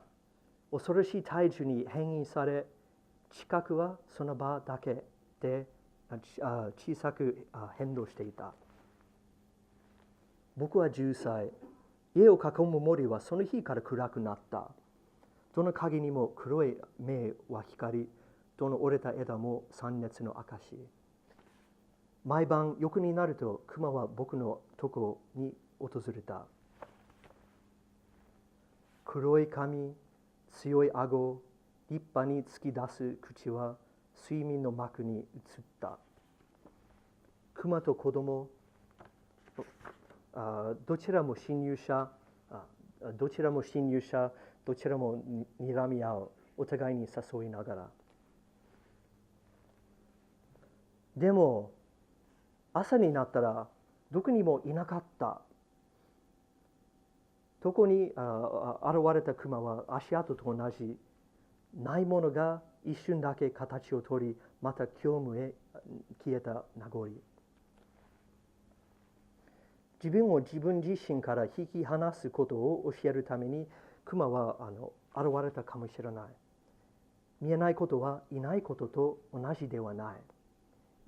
恐ろしい体重に変異され近くはその場だけで小さく変動していた僕は10歳家を囲む森はその日から暗くなったどの鍵にも黒い目は光りどの折れた枝も三熱の証毎晩夜になると熊は僕のとこに訪れた黒い髪強い顎立派に突き出す口は睡眠の幕に映った熊と子供どちらも侵入者どちらも睨み合うお互いに誘いながらでも朝になったらどこにもいなかったそこに現れた熊は足跡と同じないものが一瞬だけ形をとりまた虚無へ消えた名残自分を自分自身から引き離すことを教えるために熊は現れたかもしれない見えないことはいないことと同じではない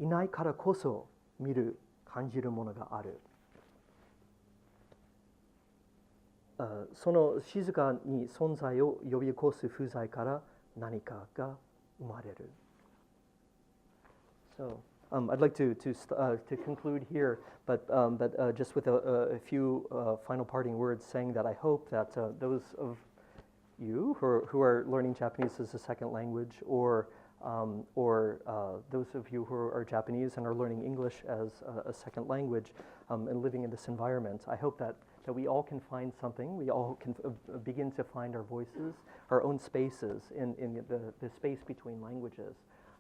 いないからこそ見る感じるものがあるその静かに存在を呼び起こす風在から何かが生まれる So I'd like to conclude here, but just with a few final parting words, saying that I hope that those of you who are learning Japanese as a second language, or those of you who are Japanese and are learning English as a second language, and living in this environment, I hope that we all can find something. We all can begin to find our voices, our own spaces in the space between languages.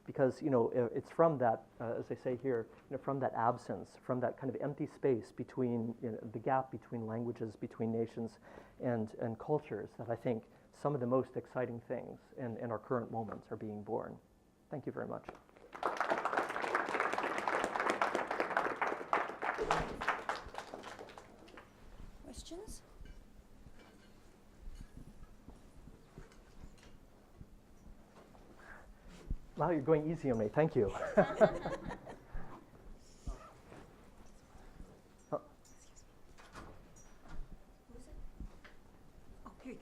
Because it's from that, as I say here, from that absence, from that kind of empty space between the gap between languages, between nations, and cultures, that I think some of the most exciting things in our current moments are being born. Thank you very much. Questions? Wow, you're going easy on me. Thank you. Oh, here you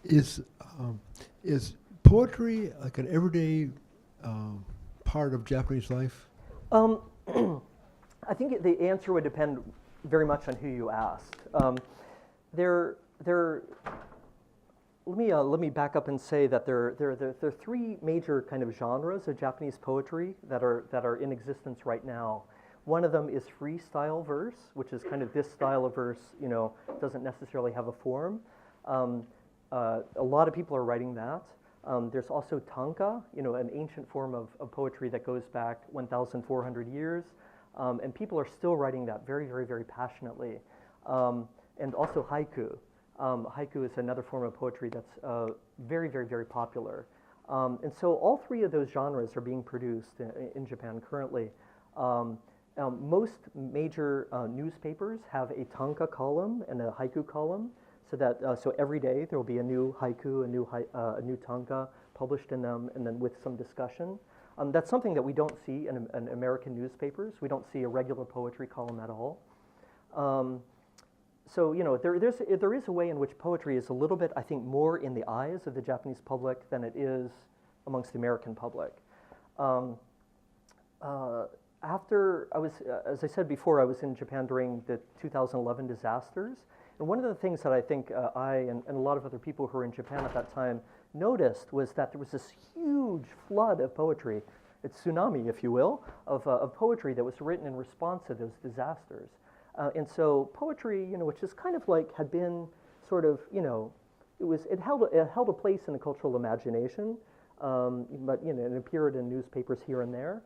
go. Is poetry like an everyday part of Japanese life? I think the answer would depend very much on who you asked. Let me back up and say that there are three major kind of genres of Japanese poetry that are in existence right now. One of them is freestyle verse, which is kind of this style of verse, doesn't necessarily have a form. A lot of people are writing that. There's also tanka, an ancient form of poetry that goes back 1,400 years, and people are still writing that very, very, very passionately. And also haiku. Haiku is another form of poetry that's very, very, very popular. And so all three of those genres are being produced in Japan currently. Most major newspapers have a tanka column and a haiku column, so every day there will be a new haiku, a new tanka published in them, and then with some discussion. That's something that we don't see in American newspapers. We don't see a regular poetry column at all. So there is a way in which poetry is a little bit, I think, more in the eyes of the Japanese public than it is amongst the American public. After I was, as I said before, I was in Japan during the 2011 disasters, and one of the things that I think I and a lot of other people who were in Japan at that time noticed was that there was this huge flood of poetry, a tsunami, if you will, of poetry that was written in response to those disasters. And so poetry, which is kind of like had been sort of, it held a place in the cultural imagination, but it appeared in newspapers here and there,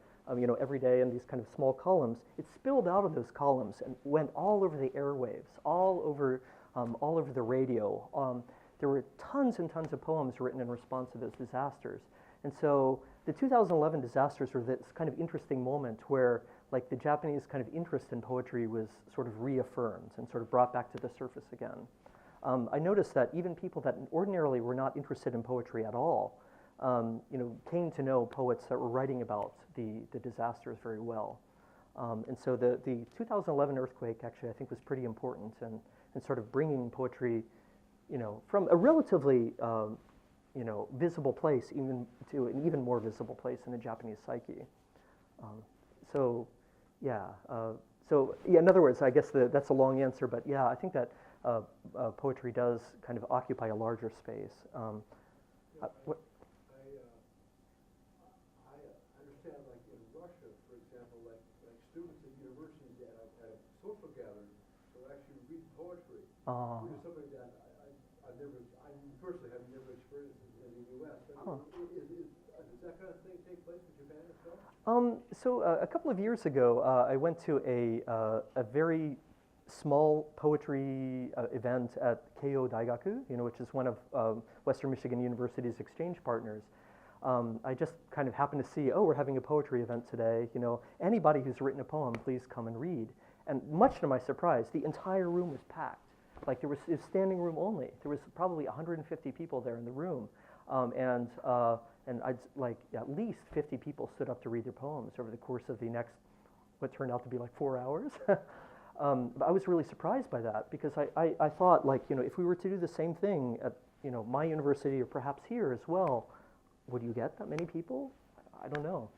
every day in these kind of small columns. It spilled out of those columns and went all over the airwaves, all over the radio. There were tons and tons of poems written in response to those disasters. And so the 2011 disasters were this kind of interesting moment where like the Japanese kind of interest in poetry was sort of reaffirmed and sort of brought back to the surface again. I noticed that even people that ordinarily were not interested in poetry at all, came to know poets that were writing about the disasters very well. And so the 2011 earthquake actually I think was pretty important in sort of bringing poetry, from a relatively visible place even to an even more visible place in the Japanese psyche. In other words, I guess that's a long answer, but yeah, I think that poetry does kind of occupy a larger space. What? I understand, like in Russia, for example, like students at universities at a social gathering will actually read poetry, which is something that I personally have never experienced in the U.S. Does that kind of thing take place in Japan itself? So a couple of years ago, I went to a very small poetry event at Keio Daigaku, which is one of Western Michigan University's exchange partners. I just kind of happened to see, we're having a poetry event today. Anybody who's written a poem, please come and read. And much to my surprise, the entire room was packed. Like it was standing room only. There was probably 150 people there in the room, and I'd like at least 50 people stood up to read their poems over the course of the next, what turned out to be like 4 hours. But I was really surprised by that because I thought like, if we were to do the same thing at, my university or perhaps here as well, would you get that many people? I don't know.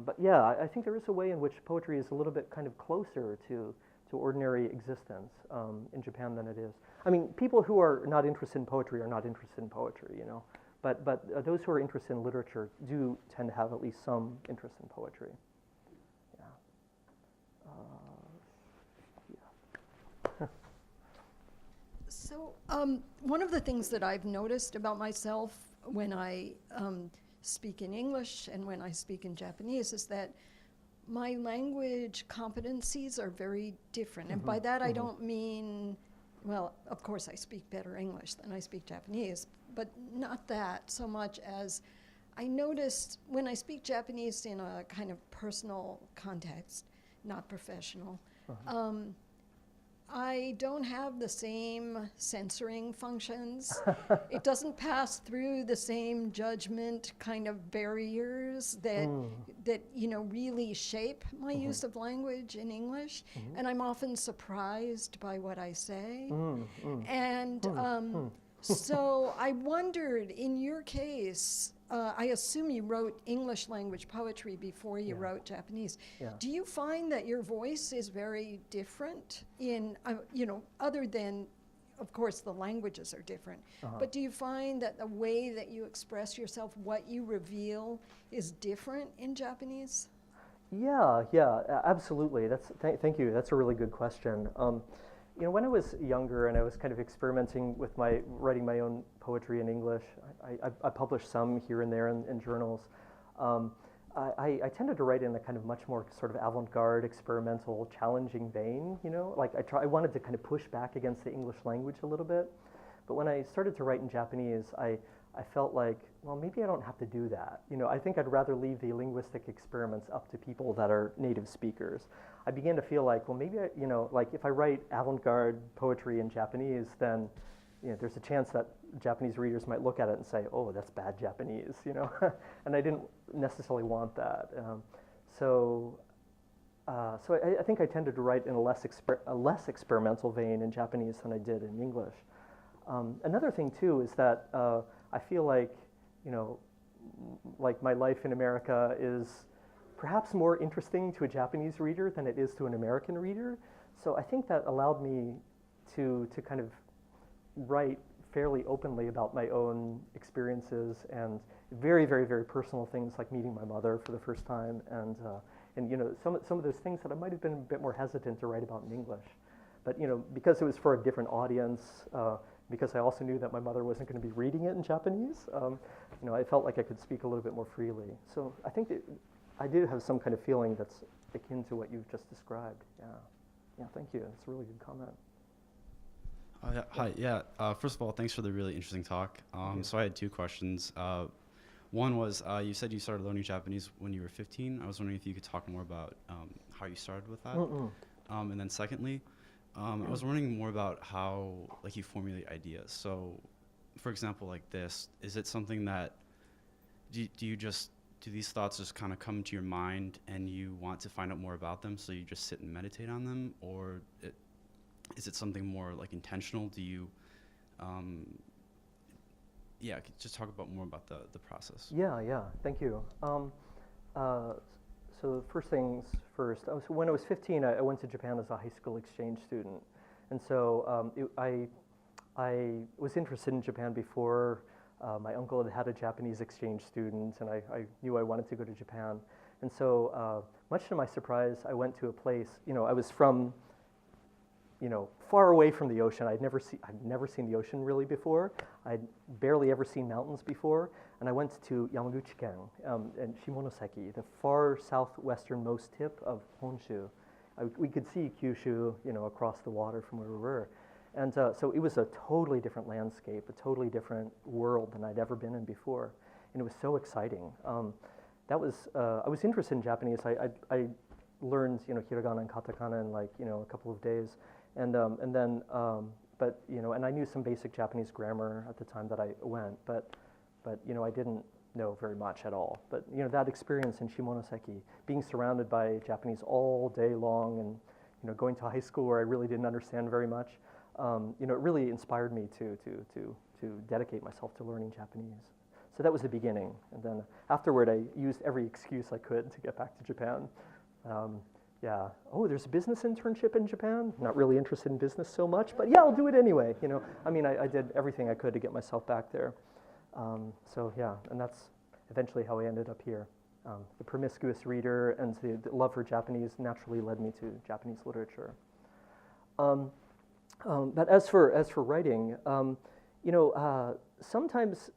But yeah, I think there is a way in which poetry is a little bit kind of closer to ordinary existence in Japan than it is. I mean, people who are not interested in poetry are not interested in poetry, But those who are interested in literature do tend to have at least some interest in poetry. So one of the things that I've noticed about myself when I speak in English and when I speak in Japanese is that my language competencies are very different. And by that I don't mean, well, of course I speak better English than I speak Japanese, but not that so much as I noticed when I speak Japanese in a kind of personal context, not professional, I don't have the same censoring functions. It doesn't pass through the same judgment kind of barriers that really shape my use of language in English. And I'm often surprised by what I say. So I wondered, in your case, I assume you wrote English language poetry before you wrote Japanese. Yeah. Do you find that your voice is very different in, other than, of course, the languages are different, but do you find that the way that you express yourself, what you reveal, is different in Japanese? Yeah, absolutely. Thank you. That's a really good question. When I was younger and I was kind of experimenting with writing my own poetry in English, I published some here and there in journals. I tended to write in a kind of much more sort of avant-garde, experimental, challenging vein. Like I wanted to kind of push back against the English language a little bit. But when I started to write in Japanese, I felt like, well, maybe I don't have to do that. I think I'd rather leave the linguistic experiments up to people that are native speakers. I began to feel like, well, maybe like if I write avant-garde poetry in Japanese, then there's a chance that Japanese readers might look at it and say, oh, that's bad Japanese, and I didn't necessarily want that. So So I think I tended to write in a less experimental vein in Japanese than I did in English. Another thing too is that I feel like, like my life in America is perhaps more interesting to a Japanese reader than it is to an American reader. So I think that allowed me to kind of write fairly openly about my own experiences and very, very, very personal things like meeting my mother for the first time and some of those things that I might have been a bit more hesitant to write about in English. But because it was for a different audience, because I also knew that my mother wasn't going to be reading it in Japanese, I felt like I could speak a little bit more freely. So I think that I do have some kind of feeling that's akin to what you've just described. Yeah, thank you. That's a really good comment. Yeah, hi, yeah. First of all, thanks for the really interesting talk. So I had two questions. One was, you said you started learning Japanese when you were 15. I was wondering if you could talk more about how you started with that. And then secondly, I was wondering more about how you formulate ideas. So, for example, like this, is it something that, do these thoughts just kind of come to your mind and you want to find out more about them, so you just sit and meditate on them? Or is it something more intentional? Do you, could you just talk about more about the process? Yeah, thank you. So first things first, when I was 15, I went to Japan as a high school exchange student. And so I was interested in Japan before. My uncle had a Japanese exchange student, and I knew I wanted to go to Japan. And so much to my surprise, I went to a place, I was from, far away from the ocean. I'd never seen the ocean really before. I'd barely ever seen mountains before. And I went to Yamaguchi-ken and Shimonoseki, the far southwesternmost tip of Honshu. We could see Kyushu, across the water from where we were. And so it was a totally different landscape, a totally different world than I'd ever been in before. And it was so exciting. I was interested in Japanese. I learned, hiragana and katakana in a couple of days. And I knew some basic Japanese grammar at the time that I went, but I didn't know very much at all. But that experience in Shimonoseki, being surrounded by Japanese all day long, and going to high school where I really didn't understand very much, it really inspired me to dedicate myself to learning Japanese. So that was the beginning, and then afterward, I used every excuse I could to get back to Japan. There's a business internship in Japan. Not really interested in business so much, but yeah, I'll do it anyway. I did everything I could to get myself back there. And that's eventually how I ended up here. The promiscuous reader and the love for Japanese naturally led me to Japanese literature. But as for writing, sometimes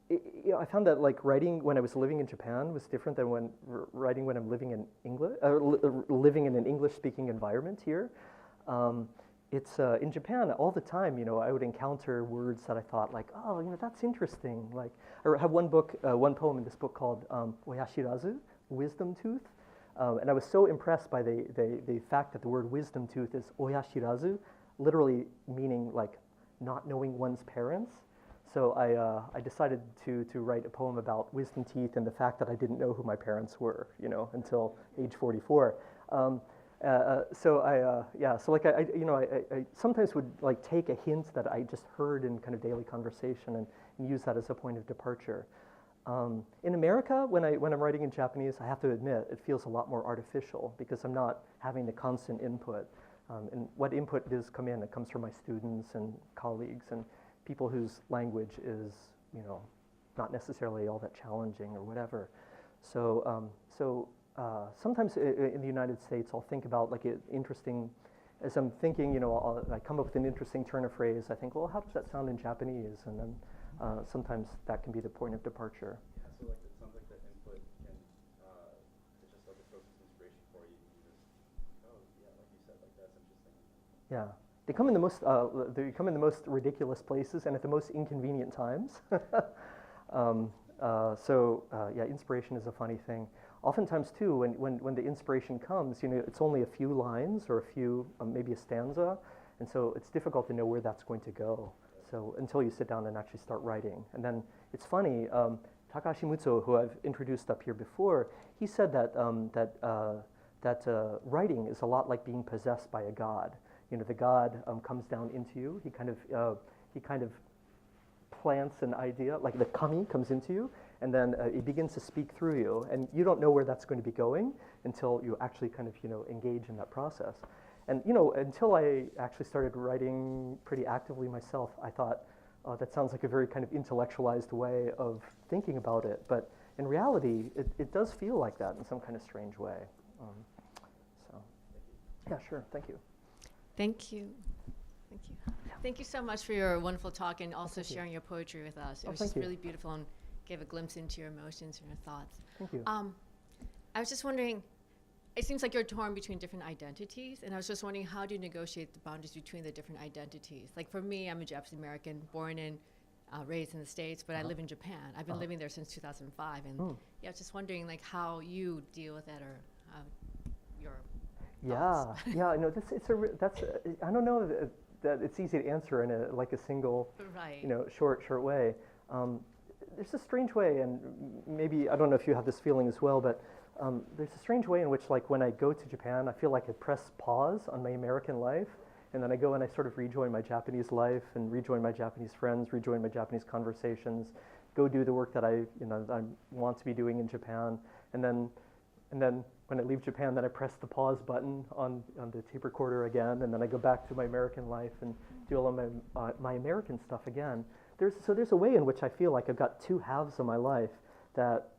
I found that writing when I was living in Japan was different than writing when I'm living in English, living in an English-speaking environment here. It's in Japan all the time. I would encounter words that I thought that's interesting. I have one poem in this book called Oyashirazu, Wisdom Tooth, and I was so impressed by the fact that the word wisdom tooth is Oyashirazu, literally meaning not knowing one's parents. So I decided to write a poem about wisdom teeth and the fact that I didn't know who my parents were, until age 44. I sometimes would take a hint that I just heard in kind of daily conversation and use that as a point of departure. In America, when I'm writing in Japanese, I have to admit it feels a lot more artificial because I'm not having the constant input. And what input does come in? It comes from my students and colleagues and people whose language is, not necessarily all that challenging or whatever. So sometimes in the United States, I'll think about interesting, as I'm thinking, I come up with an interesting turn of phrase. I think, well, how does that sound in Japanese? And then sometimes that can be the point of departure. Yeah, so it sounds like the input can, it's just a source of inspiration for you. You just, like you said, that's interesting. Yeah. They come in the most ridiculous places and at the most inconvenient times. Inspiration is a funny thing. Oftentimes, too, when the inspiration comes, it's only a few lines or a few, maybe a stanza, and so it's difficult to know where that's going to go. So until you sit down and actually start writing, and then it's funny. Takashi Mutsu, who I've introduced up here before, he said that writing is a lot like being possessed by a god. The god comes down into you. He kind of plants an idea, like the kami comes into you, and then it begins to speak through you, and you don't know where that's going to be going until you actually kind of engage in that process. And until I actually started writing pretty actively myself, I thought, oh, that sounds like a very kind of intellectualized way of thinking about it. But in reality, it does feel like that in some kind of strange way. Yeah, sure. Thank you. Thank you. Thank you. Thank you so much for your wonderful talk and also sharing your poetry with us. It was just really beautiful and gave a glimpse into your emotions and your thoughts. Thank you. I was just wondering, it seems like you're torn between different identities, and I was just wondering, how do you negotiate the boundaries between the different identities? Like for me, I'm a Japanese American, born and raised in the States, but I live in Japan. I've been living there since 2005, and I was just wondering like how you deal with that, or your thoughts. Yeah. No, I don't know that it's easy to answer in a single, short way. There's a strange way, and maybe I don't know if you have this feeling as well, but there's a strange way in which, like, when I go to Japan, I feel like I press pause on my American life, and then I go and I sort of rejoin my Japanese life and rejoin my Japanese friends, rejoin my Japanese conversations, go do the work that I want to be doing in Japan, and then when I leave Japan, then I press the pause button on the tape recorder again, and then I go back to my American life and do all of my American stuff again. There's a way in which I feel like I've got two halves of my life that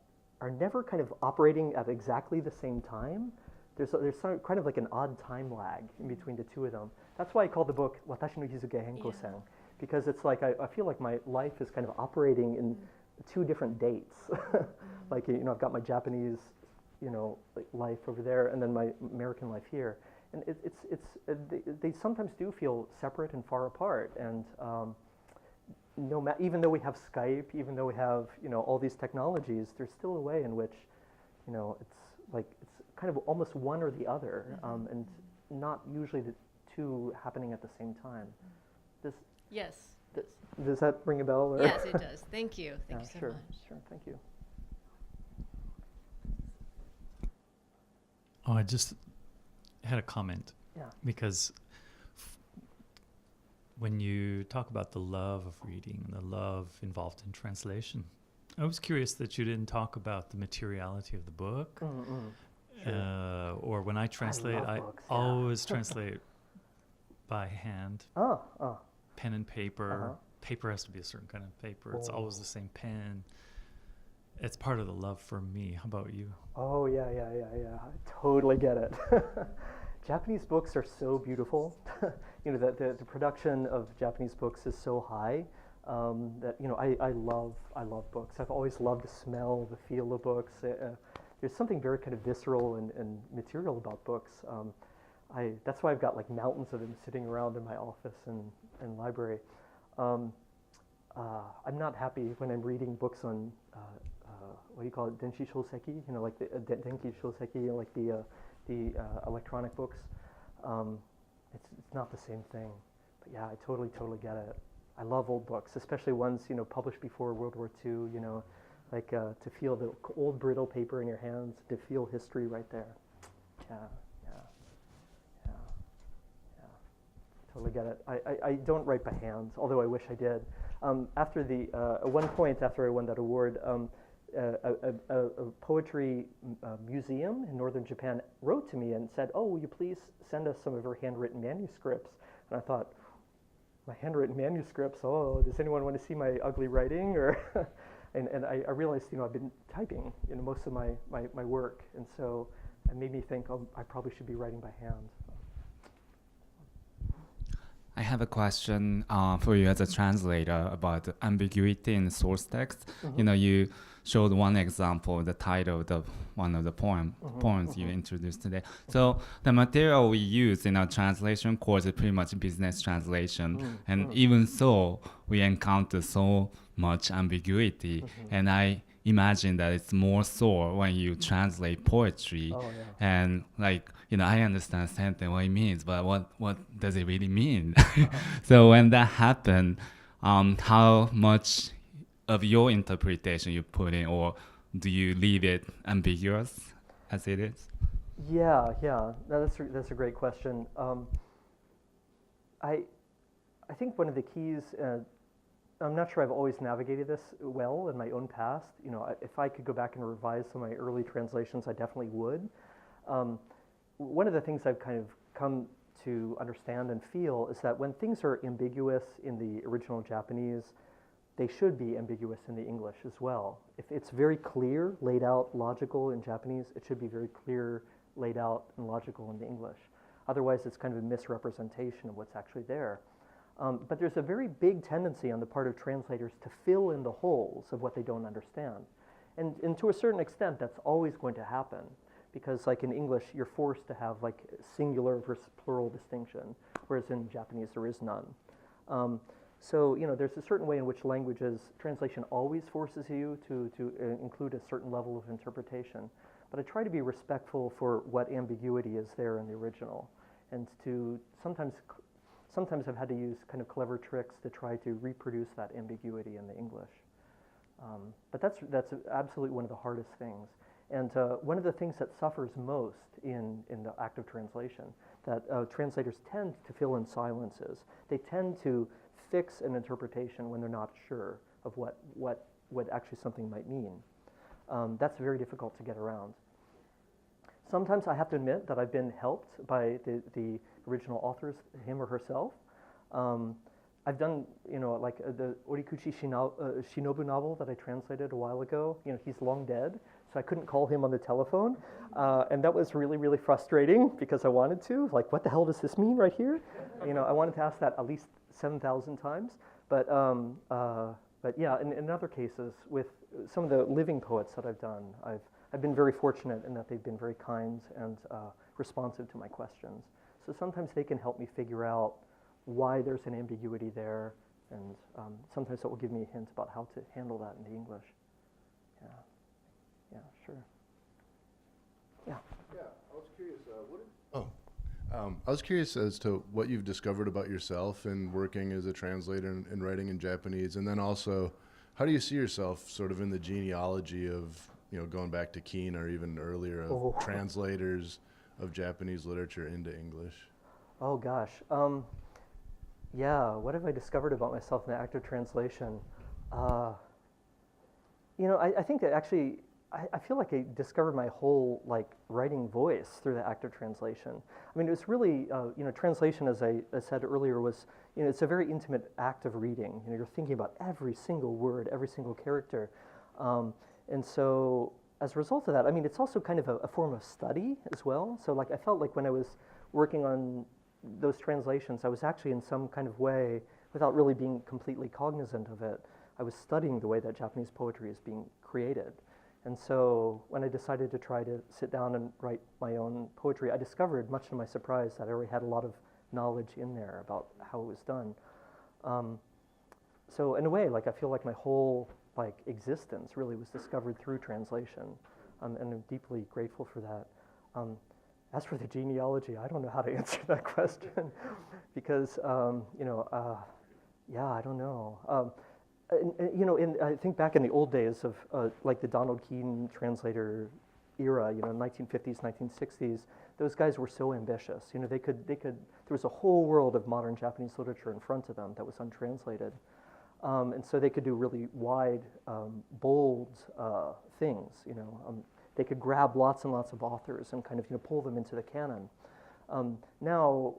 are never kind of operating at exactly the same time. There's kind of like an odd time lag in between the two of them. That's why I call the book Watashi no Hizuke Henko-sen, because it's like I feel like my life is kind of operating in two different dates. Like, I've got my Japanese, life over there, and then my American life here. And they sometimes do feel separate and far apart. And even though we have Skype, even though we have all these technologies, there's still a way in which it's kind of almost one or the other, and not usually the two happening at the same time. Does that ring a bell? Or? Yes, it does. Thank you. Thank you so much. Sure. Thank you. Oh, I just had a comment. Yeah. Because when you talk about the love of reading and the love involved in translation, I was curious that you didn't talk about the materiality of the book. Sure. Or when I translate, I always translate by hand. Pen and paper. Paper has to be a certain kind of paper. It's always the same pen. It's part of the love for me. How about you? Oh, yeah. I totally get it. Japanese books are so beautiful. The production of Japanese books is so high that I love books. I've always loved the smell, the feel of books. There's something very kind of visceral and material about books. That's why I've got like mountains of them sitting around in my office and library. I'm not happy when I'm reading books on what do you call it, denshi shoseki? Like the denki shoseki, like the electronic books. It's not the same thing. But yeah, I totally get it. I love old books, especially ones published before World War II. Like to feel the old brittle paper in your hands, to feel history right there. Yeah. Totally get it. I don't write by hand, although I wish I did. After at one point after I won that award, a poetry museum in northern Japan wrote to me and said, "Oh, will you please send us some of your handwritten manuscripts?" And I thought, my handwritten manuscripts? Oh, does anyone want to see my ugly writing? Or and I realized, I've been typing most of my work, and so it made me think, oh, I probably should be writing by hand. I have a question for you as a translator about the ambiguity in the source text. You showed one example, the title of one of the poems you introduced today. So the material we use in our translation course is pretty much business translation. And even so, we encounter so much ambiguity. And I imagine that it's more so when you translate poetry. And I understand sentence what it means, but what does it really mean? So when that happened, how much of your interpretation you put in, or do you leave it ambiguous as it is? Yeah. No, that's a great question. I think one of the keys. I'm not sure I've always navigated this well in my own past. If I could go back and revise some of my early translations, I definitely would. One of the things I've kind of come to understand and feel is that when things are ambiguous in the original Japanese, they should be ambiguous in the English as well. If it's very clear, laid out, logical in Japanese, it should be very clear, laid out, and logical in the English. Otherwise, it's kind of a misrepresentation of what's actually there. But there's a very big tendency on the part of translators to fill in the holes of what they don't understand. And to a certain extent, that's always going to happen. Because like in English, you're forced to have like singular versus plural distinction, whereas in Japanese, there is none. So there's a certain way in which translation always forces you to include a certain level of interpretation. But I try to be respectful for what ambiguity is there in the original, and to sometimes I've had to use kind of clever tricks to try to reproduce that ambiguity in the English. But that's absolutely one of the hardest things. And one of the things that suffers most in the act of translation, that translators tend to fill in silences. They tend to fix an interpretation when they're not sure of what actually something might mean. That's very difficult to get around. Sometimes I have to admit that I've been helped by the original authors, him or herself. I've done, like the Orikuchi Shinobu novel that I translated a while ago. He's long dead, so I couldn't call him on the telephone. And that was really, really frustrating because I wanted to. Like, what the hell does this mean right here? I wanted to ask that at least 7,000 times. But yeah, in other cases, with some of the living poets that I've done, I've been very fortunate in that they've been very kind and responsive to my questions. So sometimes they can help me figure out why there's an ambiguity there, and sometimes that will give me a hint about how to handle that in the English. Yeah, sure. Yeah. Yeah, I was curious. I was curious as to what you've discovered about yourself in working as a translator and writing in Japanese, and then also, how do you see yourself sort of in the genealogy of, going back to Keen or even earlier, of translators of Japanese literature into English? Oh gosh. Yeah, what have I discovered about myself in the act of translation? I think that actually, I feel like I discovered my whole writing voice through the act of translation. I mean, it was really, translation, as I said earlier, was, it's a very intimate act of reading. You're thinking about every single word, every single character. And so as a result of that, I mean, it's also kind of a form of study as well. So I felt like when I was working on those translations, I was actually in some kind of way, without really being completely cognizant of it, I was studying the way that Japanese poetry is being created. And so when I decided to try to sit down and write my own poetry, I discovered, much to my surprise, that I already had a lot of knowledge in there about how it was done. So in a way, I feel like my whole existence really was discovered through translation, and I'm deeply grateful for that. As for the genealogy, I don't know how to answer that question because, yeah, I don't know. I think back in the old days of the Donald Keene translator era, 1950s, 1960s, those guys were so ambitious. There was a whole world of modern Japanese literature in front of them that was untranslated. And so they could do really wide, bold things, They could grab lots and lots of authors and kind of pull them into the canon. Now,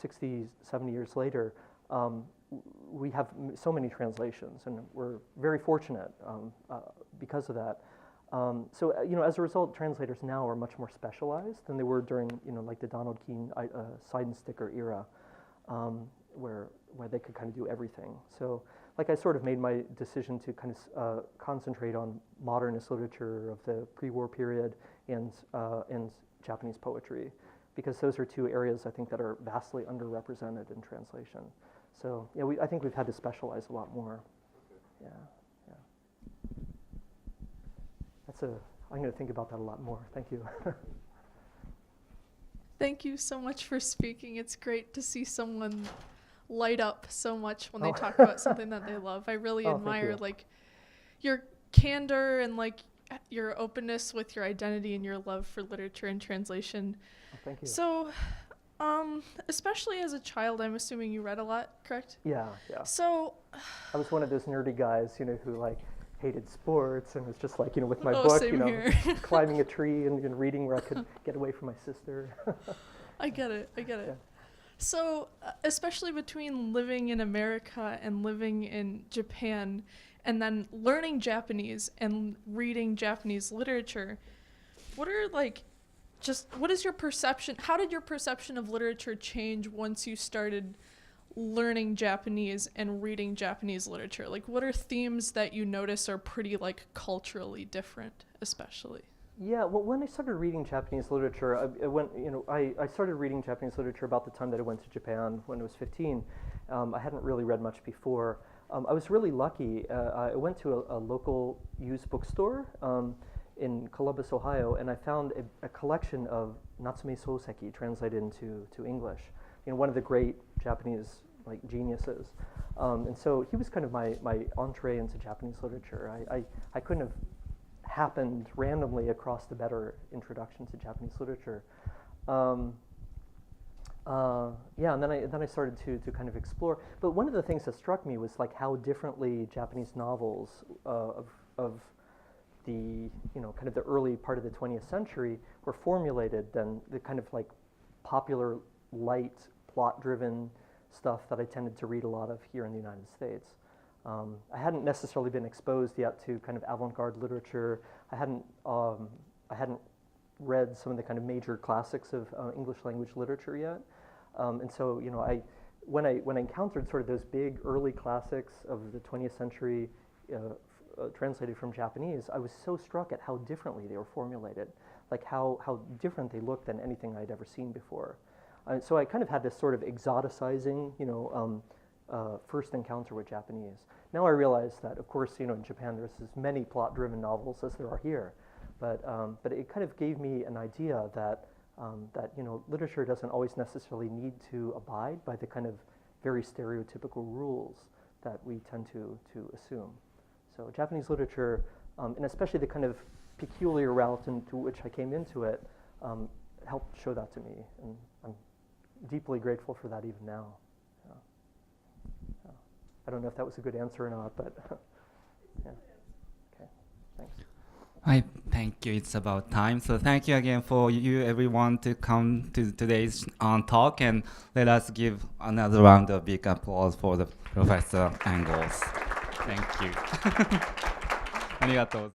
60, 70 years later, we have so many translations, and we're very fortunate because of that. So, as a result, translators now are much more specialized than they were during, the Donald Keene side and sticker era, where they could kind of do everything. So, I sort of made my decision to kind of concentrate on modernist literature of the pre-war period and Japanese poetry, because those are two areas I think that are vastly underrepresented in translation. So yeah, I think we've had to specialize a lot more. Okay. Yeah. I'm going to think about that a lot more. Thank you. Thank you so much for speaking. It's great to see someone light up so much when they talk about something that they love. I really admire your candor and your openness with your identity and your love for literature and translation. Oh, thank you. So, especially as a child, I'm assuming you read a lot, correct? Yeah. So, I was one of those nerdy guys, who like hated sports and was just like, with my Oh, book, same here. climbing a tree and reading where I could get away from my sister. I get it. Yeah. So, especially between living in America and living in Japan, and then learning Japanese and reading Japanese literature, what is your perception? How did your perception of literature change once you started learning Japanese and reading Japanese literature? Like, what are themes that you notice are pretty, like, culturally different, especially? Yeah, well, when I started reading Japanese literature, I started reading Japanese literature about the time that I went to Japan when I was 15. I hadn't really read much before. I was really lucky. I went to a local used bookstore in Columbus, Ohio, and I found a collection of Natsume Soseki translated into English. One of the great Japanese geniuses. And so he was kind of my entree into Japanese literature. I couldn't have happened randomly across the better introduction to Japanese literature. And then I started to kind of explore. But one of the things that struck me was how differently Japanese novels of the kind of the early part of the 20th century were formulated than the kind of popular light plot-driven stuff that I tended to read a lot of here in the United States. I hadn't necessarily been exposed yet to kind of avant-garde literature. I hadn't read some of the kind of major classics of English language literature yet. And so, when I encountered sort of those big early classics of the 20th century translated from Japanese, I was so struck at how differently they were formulated, how different they looked than anything I'd ever seen before. So I kind of had this sort of exoticizing, first encounter with Japanese. Now I realize that, of course, in Japan there's as many plot-driven novels as there are here, but it kind of gave me an idea that literature doesn't always necessarily need to abide by the kind of very stereotypical rules that we tend to assume. So Japanese literature, and especially the kind of peculiar route into which I came into it, helped show that to me, and I'm deeply grateful for that even now. I don't know if that was a good answer or not, but yeah. Okay, thanks. I thank you. It's about time. So thank you again for you, everyone, to come to today's talk, and let us give another round of big applause for the Professor Angles. Thank you. ありがとう。